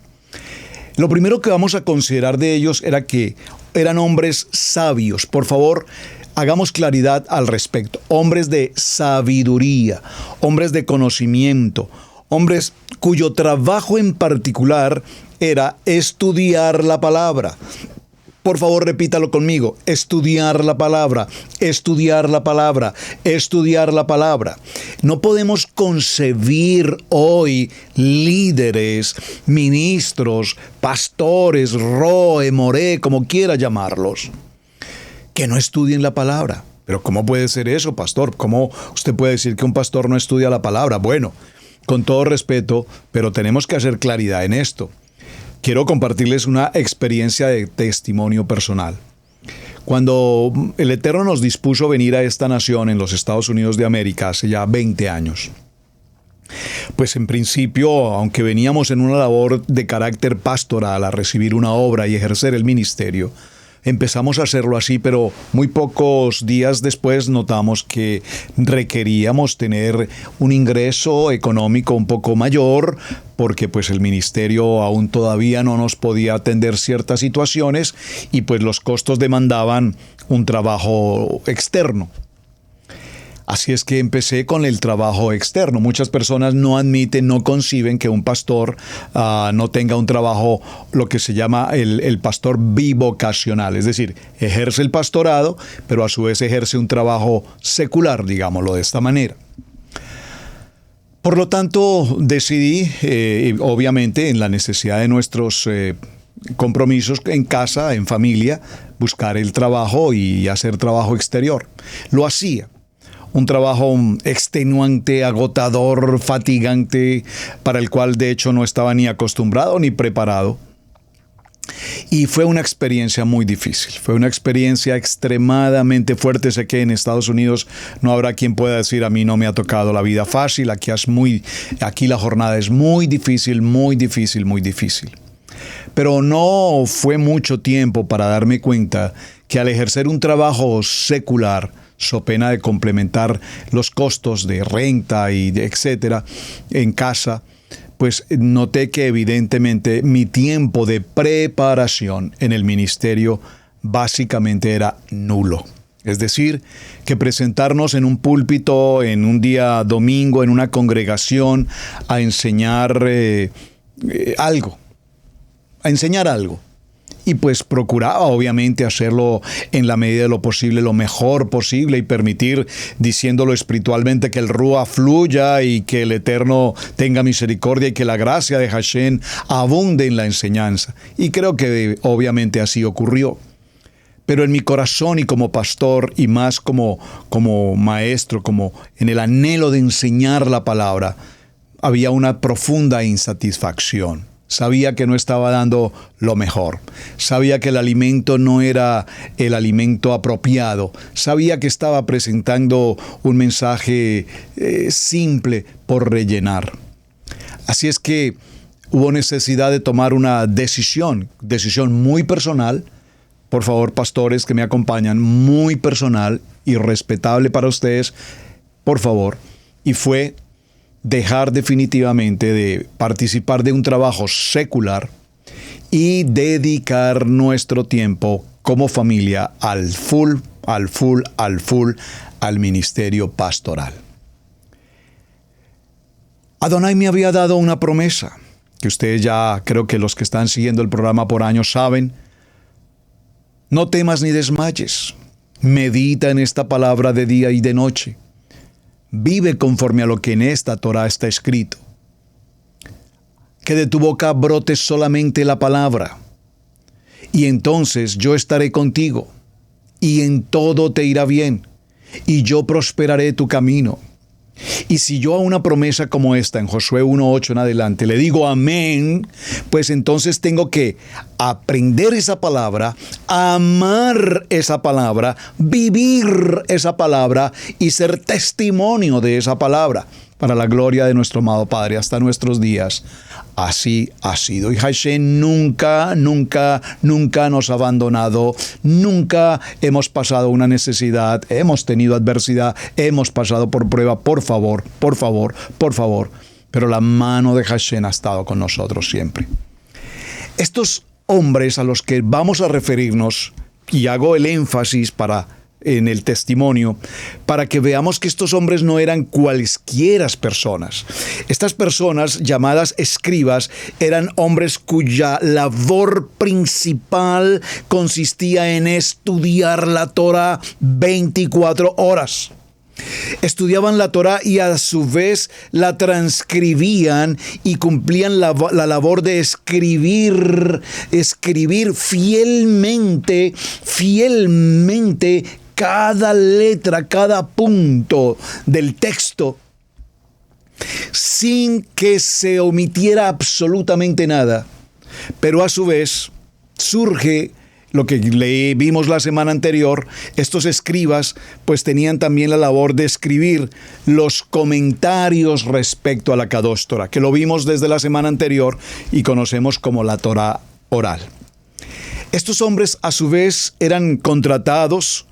lo primero que vamos a considerar de ellos era que eran hombres sabios. Por favor, hagamos claridad al respecto. Hombres de sabiduría, hombres de conocimiento, hombres cuyo trabajo en particular era estudiar la palabra. Por favor, repítalo conmigo: estudiar la palabra, estudiar la palabra, estudiar la palabra. No podemos concebir hoy líderes, ministros, pastores, roe, moré, como quiera llamarlos, que no estudien la palabra. Pero ¿cómo puede ser eso, pastor? ¿Cómo usted puede decir que un pastor no estudia la palabra? Bueno, con todo respeto, pero tenemos que hacer claridad en esto. Quiero compartirles una experiencia de testimonio personal. Cuando el Eterno nos dispuso venir a esta nación en los Estados Unidos de América hace ya 20 años, pues en principio, aunque veníamos en una labor de carácter pastoral a recibir una obra y ejercer el ministerio, empezamos a hacerlo así, pero muy pocos días después notamos que requeríamos tener un ingreso económico un poco mayor, porque pues el ministerio aún todavía no nos podía atender ciertas situaciones y pues los costos demandaban un trabajo externo. Así es que empecé con el trabajo externo. Muchas personas no admiten, no conciben que un pastor no tenga un trabajo, lo que se llama el pastor bivocacional. Es decir, ejerce el pastorado, pero a su vez ejerce un trabajo secular, digámoslo de esta manera. Por lo tanto, decidí, obviamente, en la necesidad de nuestros compromisos en casa, en familia, buscar el trabajo y hacer trabajo exterior. Lo hacía. Un trabajo extenuante, agotador, fatigante, para el cual de hecho no estaba ni acostumbrado ni preparado. Y fue una experiencia muy difícil, fue una experiencia extremadamente fuerte. Sé que en Estados Unidos no habrá quien pueda decir: a mí no me ha tocado la vida fácil, aquí la jornada es muy difícil, muy difícil, muy difícil. Pero no fue mucho tiempo para darme cuenta que al ejercer un trabajo secular, so pena de complementar los costos de renta y etcétera en casa, pues noté que evidentemente mi tiempo de preparación en el ministerio básicamente era nulo. Es decir, que presentarnos en un púlpito en un día domingo, en una congregación, a enseñar algo. Y pues procuraba obviamente hacerlo en la medida de lo posible, lo mejor posible, y permitir, diciéndolo espiritualmente, que el Ruach fluya y que el Eterno tenga misericordia y que la gracia de Hashem abunde en la enseñanza. Y creo que obviamente así ocurrió. Pero en mi corazón y como pastor y más como maestro, como en el anhelo de enseñar la palabra, había una profunda insatisfacción. Sabía que no estaba dando lo mejor. Sabía que el alimento no era el alimento apropiado. Sabía que estaba presentando un mensaje simple por rellenar. Así es que hubo necesidad de tomar una decisión muy personal. Por favor, pastores que me acompañan, muy personal y respetable para ustedes, por favor. Y fue dejar definitivamente de participar de un trabajo secular y dedicar nuestro tiempo como familia al full al ministerio pastoral. Adonai me había dado una promesa, que ustedes ya, creo que los que están siguiendo el programa por años saben. No temas ni desmayes. Medita en esta palabra de día y de noche. Vive conforme a lo que en esta Torá está escrito. Que de tu boca brote solamente la palabra. Y entonces yo estaré contigo, y en todo te irá bien, y yo prosperaré tu camino. Y si yo a una promesa como esta, en Josué 1:8 en adelante, le digo amén, pues entonces tengo que aprender esa palabra, amar esa palabra, vivir esa palabra y ser testimonio de esa palabra, para la gloria de nuestro amado Padre hasta nuestros días. Así ha sido. Y Hashem nunca nos ha abandonado. Nunca hemos pasado una necesidad, hemos tenido adversidad, hemos pasado por prueba. Por favor. Pero la mano de Hashem ha estado con nosotros siempre. Estos hombres a los que vamos a referirnos, y hago el énfasis en el testimonio, para que veamos que estos hombres no eran cualesquiera personas. Estas personas, llamadas escribas, eran hombres cuya labor principal consistía en estudiar la Torá 24 horas. Estudiaban la Torá y a su vez la transcribían y cumplían la labor de escribir fielmente cada letra, cada punto del texto, sin que se omitiera absolutamente nada. Pero a su vez surge lo que vimos la semana anterior. Estos escribas pues tenían también la labor de escribir los comentarios respecto a la Kadosh Torah, que lo vimos desde la semana anterior y conocemos como la Torah oral. Estos hombres a su vez eran contratados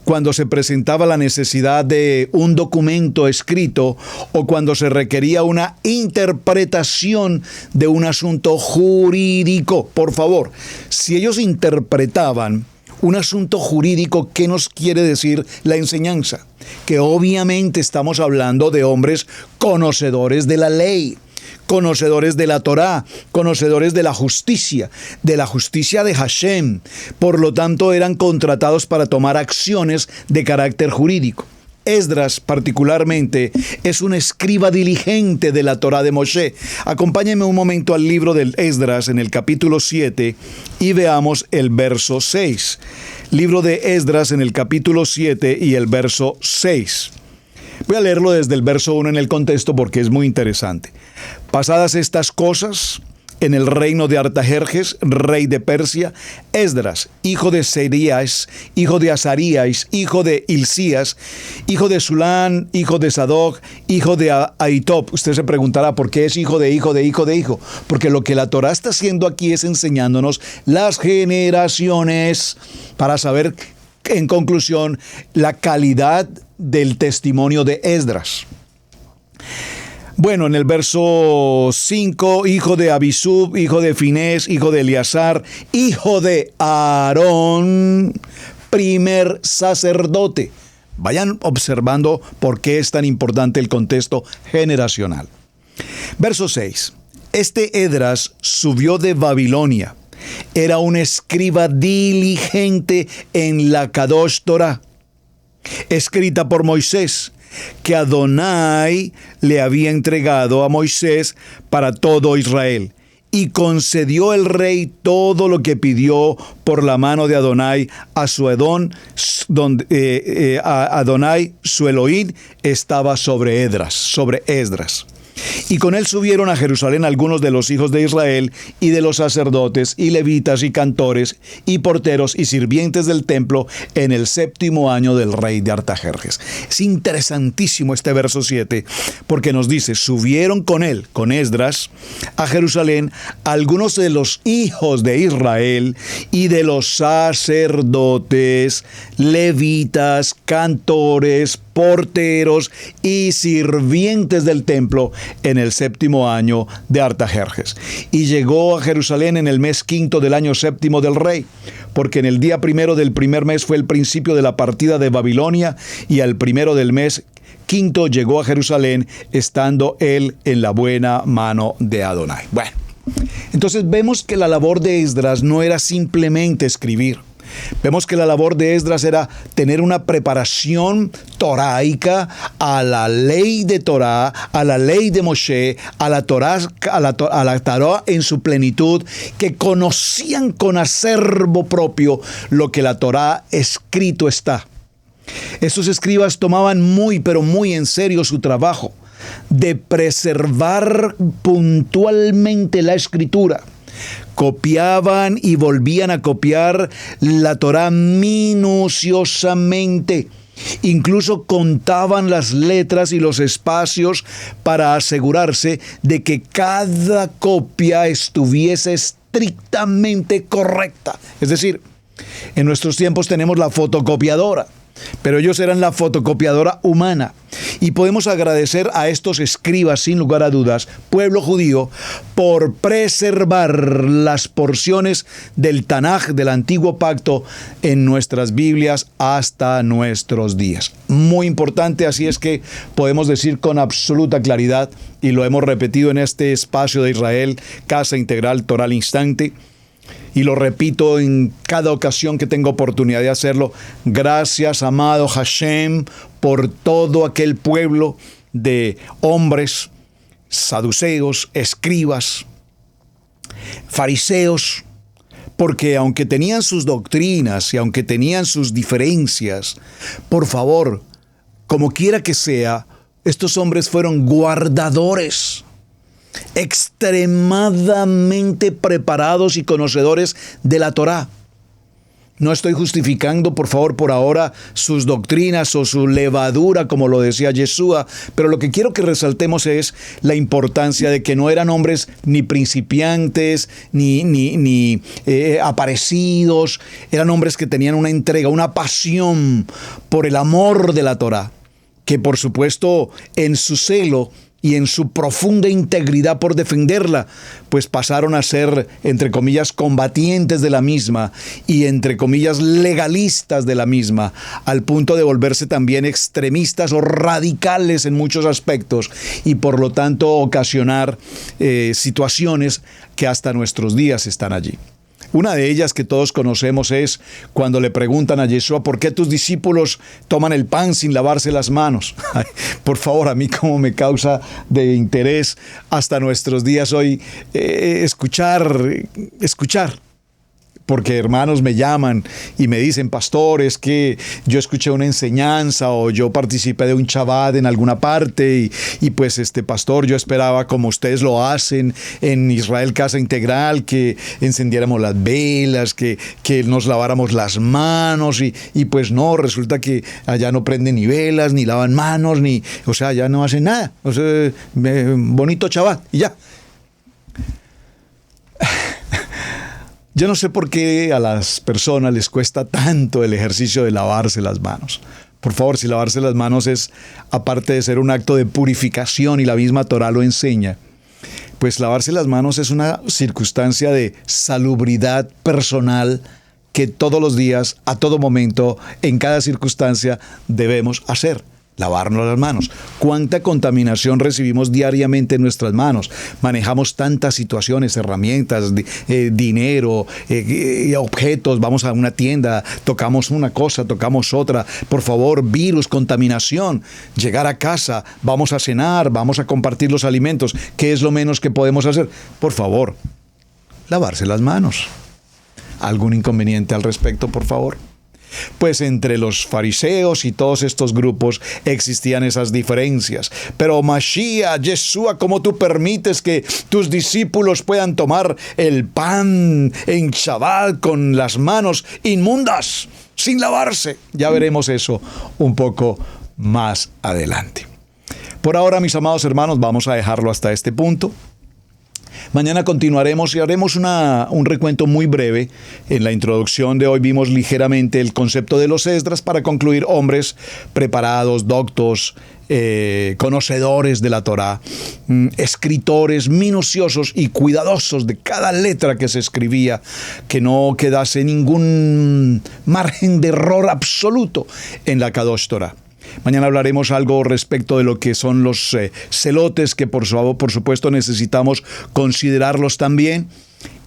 cuando se presentaba la necesidad de un documento escrito o cuando se requería una interpretación de un asunto jurídico. Por favor, si ellos interpretaban un asunto jurídico, ¿qué nos quiere decir la enseñanza? Que obviamente estamos hablando de hombres conocedores de la ley, conocedores de la Torá, conocedores de la justicia de Hashem. Por lo tanto, eran contratados para tomar acciones de carácter jurídico. Esdras, particularmente, es un escriba diligente de la Torá de Moshe. Acompáñenme un momento al libro del Esdras en el capítulo 7 y veamos el verso 6. Libro de Esdras en el capítulo 7 y el verso 6. Voy a leerlo desde el verso 1 en el contexto porque es muy interesante. Pasadas estas cosas, en el reino de Artajerjes, rey de Persia, Esdras, hijo de Serías, hijo de Azarías, hijo de Hilcías, hijo de Sulán, hijo de Sadoc, hijo de Ahitob. Usted se preguntará por qué es hijo de hijo de hijo de hijo. Porque lo que la Torá está haciendo aquí es enseñándonos las generaciones para saber, en conclusión, la calidad del testimonio de Esdras. Bueno, en el verso 5, hijo de Abisub, hijo de Finés, hijo de Eleazar, hijo de Aarón, primer sacerdote. Vayan observando por qué es tan importante el contexto generacional. Verso 6. Este Esdras subió de Babilonia. Era un escriba diligente en la Kadosh Torah, escrita por Moisés, que Adonai le había entregado a Moisés para todo Israel. Y concedió el rey todo lo que pidió por la mano de Adonai a su Edón, donde Adonai, su Elohim, estaba sobre Esdras. Y con él subieron a Jerusalén algunos de los hijos de Israel y de los sacerdotes y levitas y cantores y porteros y sirvientes del templo en el 7º año del rey de Artajerjes. Es interesantísimo este verso 7 porque nos dice, subieron con él, con Esdras, a Jerusalén algunos de los hijos de Israel y de los sacerdotes, levitas, cantores, porteros y sirvientes del templo en el 7º año de Artajerjes. Y llegó a Jerusalén en el mes 5 del año 7 del rey, porque en el día 1 del primer mes fue el principio de la partida de Babilonia, y al 1 del mes 5 llegó a Jerusalén, estando él en la buena mano de Adonai. Bueno, entonces vemos que la labor de Esdras no era simplemente escribir. Vemos que la labor de Esdras era tener una preparación toraica a la ley de Torá, a la ley de Moshe, a la Torá en su plenitud, que conocían con acervo propio lo que la Torá escrito está. Estos escribas tomaban muy, pero muy en serio su trabajo de preservar puntualmente la escritura. Copiaban y volvían a copiar la Torá minuciosamente. Incluso contaban las letras y los espacios para asegurarse de que cada copia estuviese estrictamente correcta. Es decir, en nuestros tiempos tenemos la fotocopiadora, pero ellos eran la fotocopiadora humana. Y podemos agradecer a estos escribas, sin lugar a dudas, pueblo judío, por preservar las porciones del Tanaj, del Antiguo Pacto, en nuestras Biblias hasta nuestros días. Muy importante, así es que podemos decir con absoluta claridad, y lo hemos repetido en este espacio de Israel, Casa Integral Torá al Instante, y lo repito en cada ocasión que tengo oportunidad de hacerlo. Gracias, amado Hashem, por todo aquel pueblo de hombres, saduceos, escribas, fariseos, porque aunque tenían sus doctrinas y aunque tenían sus diferencias, por favor, como quiera que sea, estos hombres fueron guardadores, extremadamente preparados y conocedores de la Torá. No estoy justificando, por favor, por ahora sus doctrinas o su levadura, como lo decía Yeshua, pero lo que quiero que resaltemos es la importancia de que no eran hombres ni principiantes, ni aparecidos, eran hombres que tenían una entrega, una pasión por el amor de la Torá, que por supuesto en su celo y en su profunda integridad por defenderla, pues pasaron a ser, entre comillas, combatientes de la misma y, entre comillas, legalistas de la misma, al punto de volverse también extremistas o radicales en muchos aspectos y, por lo tanto, ocasionar situaciones que hasta nuestros días están allí. Una de ellas que todos conocemos es cuando le preguntan a Yeshua ¿por qué tus discípulos toman el pan sin lavarse las manos? Ay, por favor, a mí como me causa de interés hasta nuestros días hoy escuchar. Porque hermanos me llaman y me dicen, pastor, es que yo escuché una enseñanza o yo participé de un Shabbat en alguna parte y pues pastor, yo esperaba como ustedes lo hacen en Israel Casa Integral, que encendiéramos las velas, que nos laváramos las manos y pues no, resulta que allá no prenden ni velas, ni lavan manos, o sea, allá no hacen nada. O sea, bonito Shabbat y ya. Yo no sé por qué a las personas les cuesta tanto el ejercicio de lavarse las manos. Por favor, si lavarse las manos es, aparte de ser un acto de purificación y la misma Torá lo enseña, pues lavarse las manos es una circunstancia de salubridad personal que todos los días, a todo momento, en cada circunstancia debemos hacer. Lavarnos las manos. ¿Cuánta contaminación recibimos diariamente en nuestras manos? Manejamos tantas situaciones, herramientas, dinero, objetos. Vamos a una tienda, tocamos una cosa, tocamos otra. Por favor, virus, contaminación. Llegar a casa, vamos a cenar, vamos a compartir los alimentos. ¿Qué es lo menos que podemos hacer? Por favor, lavarse las manos. ¿Algún inconveniente al respecto, por favor? Pues entre los fariseos y todos estos grupos existían esas diferencias. Pero Mashiach, Yeshua, ¿cómo tú permites que tus discípulos puedan tomar el pan en Shabbat con las manos inmundas, sin lavarse? Ya veremos eso un poco más adelante. Por ahora, mis amados hermanos, vamos a dejarlo hasta este punto. Mañana continuaremos y haremos un recuento muy breve. En la introducción de hoy vimos ligeramente el concepto de los Esdras para concluir hombres preparados, doctos, conocedores de la Torá, escritores minuciosos y cuidadosos de cada letra que se escribía, que no quedase ningún margen de error absoluto en la Kadosh Torá. Mañana hablaremos algo respecto de lo que son los celotes, que por supuesto necesitamos considerarlos también.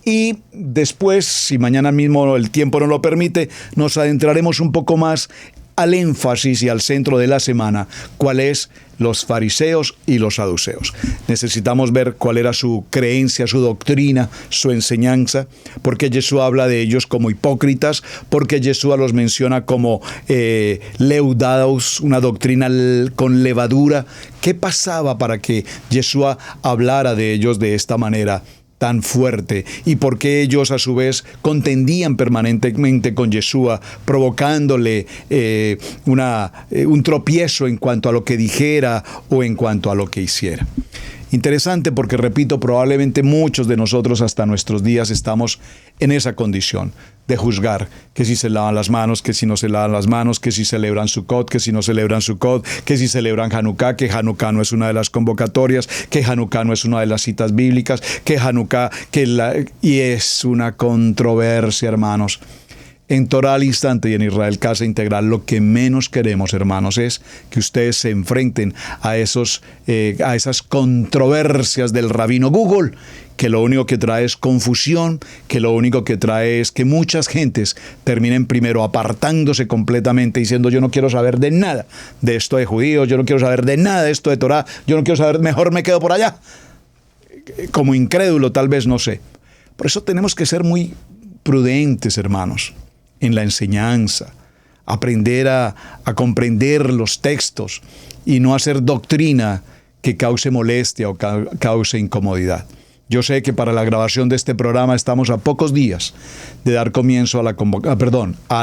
Y después, si mañana mismo el tiempo nos lo permite, nos adentraremos un poco más al énfasis y al centro de la semana, cuál es los fariseos y los saduceos. Necesitamos ver cuál era su creencia, su doctrina, su enseñanza, porque Yeshua habla de ellos como hipócritas, porque Yeshua los menciona como leudados, una doctrina con levadura. ¿Qué pasaba para que Yeshua hablara de ellos de esta manera tan fuerte? ¿Y por qué ellos a su vez contendían permanentemente con Yeshua, provocándole un tropiezo en cuanto a lo que dijera o en cuanto a lo que hiciera? Interesante porque, repito, probablemente muchos de nosotros hasta nuestros días estamos en esa condición de juzgar que si se lavan las manos, que si no se lavan las manos, que si celebran Sukkot, que si no celebran Sukkot, que si celebran Hanukkah, que Hanukkah no es una de las convocatorias, que Hanukkah no es una de las citas bíblicas, que Hanukkah, y es una controversia, hermanos. En Torá al Instante y en Israel Casa Integral, lo que menos queremos, hermanos, es que ustedes se enfrenten a esas controversias del rabino Google, que lo único que trae es confusión, que lo único que trae es que muchas gentes terminen primero apartándose completamente, diciendo yo no quiero saber de nada de esto de judíos, yo no quiero saber de nada de esto de Torá, yo no quiero saber, mejor me quedo por allá. Como incrédulo, tal vez, no sé. Por eso tenemos que ser muy prudentes, hermanos, en la enseñanza, aprender a comprender los textos y no hacer doctrina que cause molestia o cause incomodidad. Yo sé que para la grabación de este programa estamos a pocos días de dar comienzo a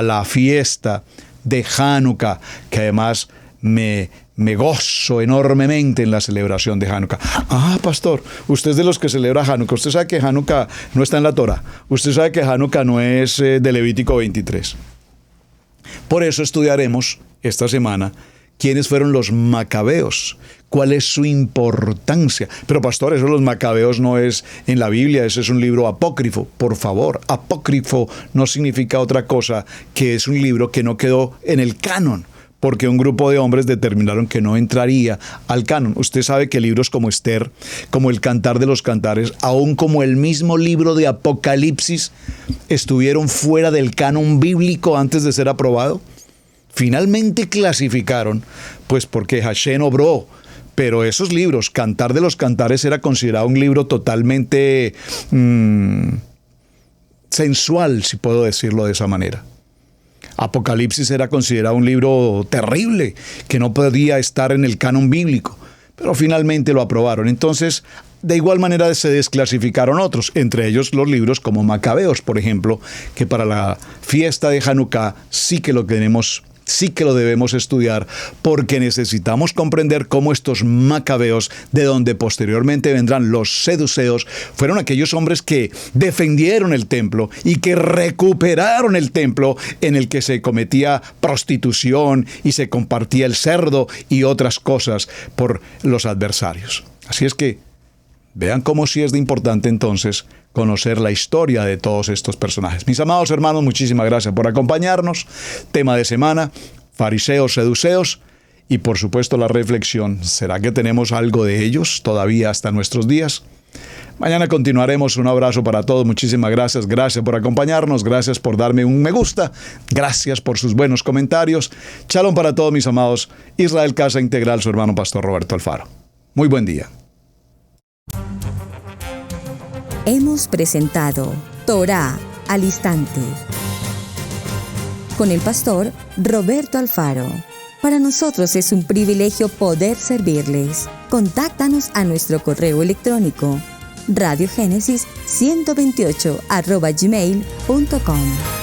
la fiesta de Hanukkah, que además me gozo enormemente en la celebración de Hanukkah. Ah, pastor, usted es de los que celebra Hanukkah. Usted sabe que Hanukkah no está en la Torah. Usted sabe que Hanukkah no es de Levítico 23. Por eso estudiaremos esta semana quiénes fueron los macabeos, cuál es su importancia. Pero pastor, eso de los macabeos no es en la Biblia, ese es un libro apócrifo. Por favor, apócrifo no significa otra cosa que es un libro que no quedó en el canon, porque un grupo de hombres determinaron que no entraría al canon. Usted sabe que libros como Esther, como el Cantar de los Cantares, aún como el mismo libro de Apocalipsis, estuvieron fuera del canon bíblico antes de ser aprobado. Finalmente clasificaron, pues porque Hashem obró. Pero esos libros, Cantar de los Cantares, era considerado un libro totalmente sensual, si puedo decirlo de esa manera. Apocalipsis era considerado un libro terrible, que no podía estar en el canon bíblico, pero finalmente lo aprobaron. Entonces, de igual manera se desclasificaron otros, entre ellos los libros como Macabeos, por ejemplo, que para la fiesta de Hanukkah sí que lo debemos estudiar, porque necesitamos comprender cómo estos macabeos, de donde posteriormente vendrán los seduceos, fueron aquellos hombres que defendieron el templo y que recuperaron el templo en el que se cometía prostitución y se compartía el cerdo y otras cosas por los adversarios. Así es que vean cómo sí es de importante entonces conocer la historia de todos estos personajes. Mis amados hermanos, muchísimas gracias por acompañarnos. Tema de semana, fariseos, seduceos, y por supuesto la reflexión. ¿Será que tenemos algo de ellos todavía hasta nuestros días? Mañana continuaremos. Un abrazo para todos. Muchísimas gracias. Gracias por acompañarnos. Gracias por darme un me gusta. Gracias por sus buenos comentarios. Shalom para todos mis amados. Israel Casa Integral, su hermano Pastor Roberto Alfaro. Muy buen día. Hemos presentado Torá al Instante con el pastor Roberto Alfaro. Para nosotros es un privilegio poder servirles. Contáctanos a nuestro correo electrónico radiogenesis128@gmail.com.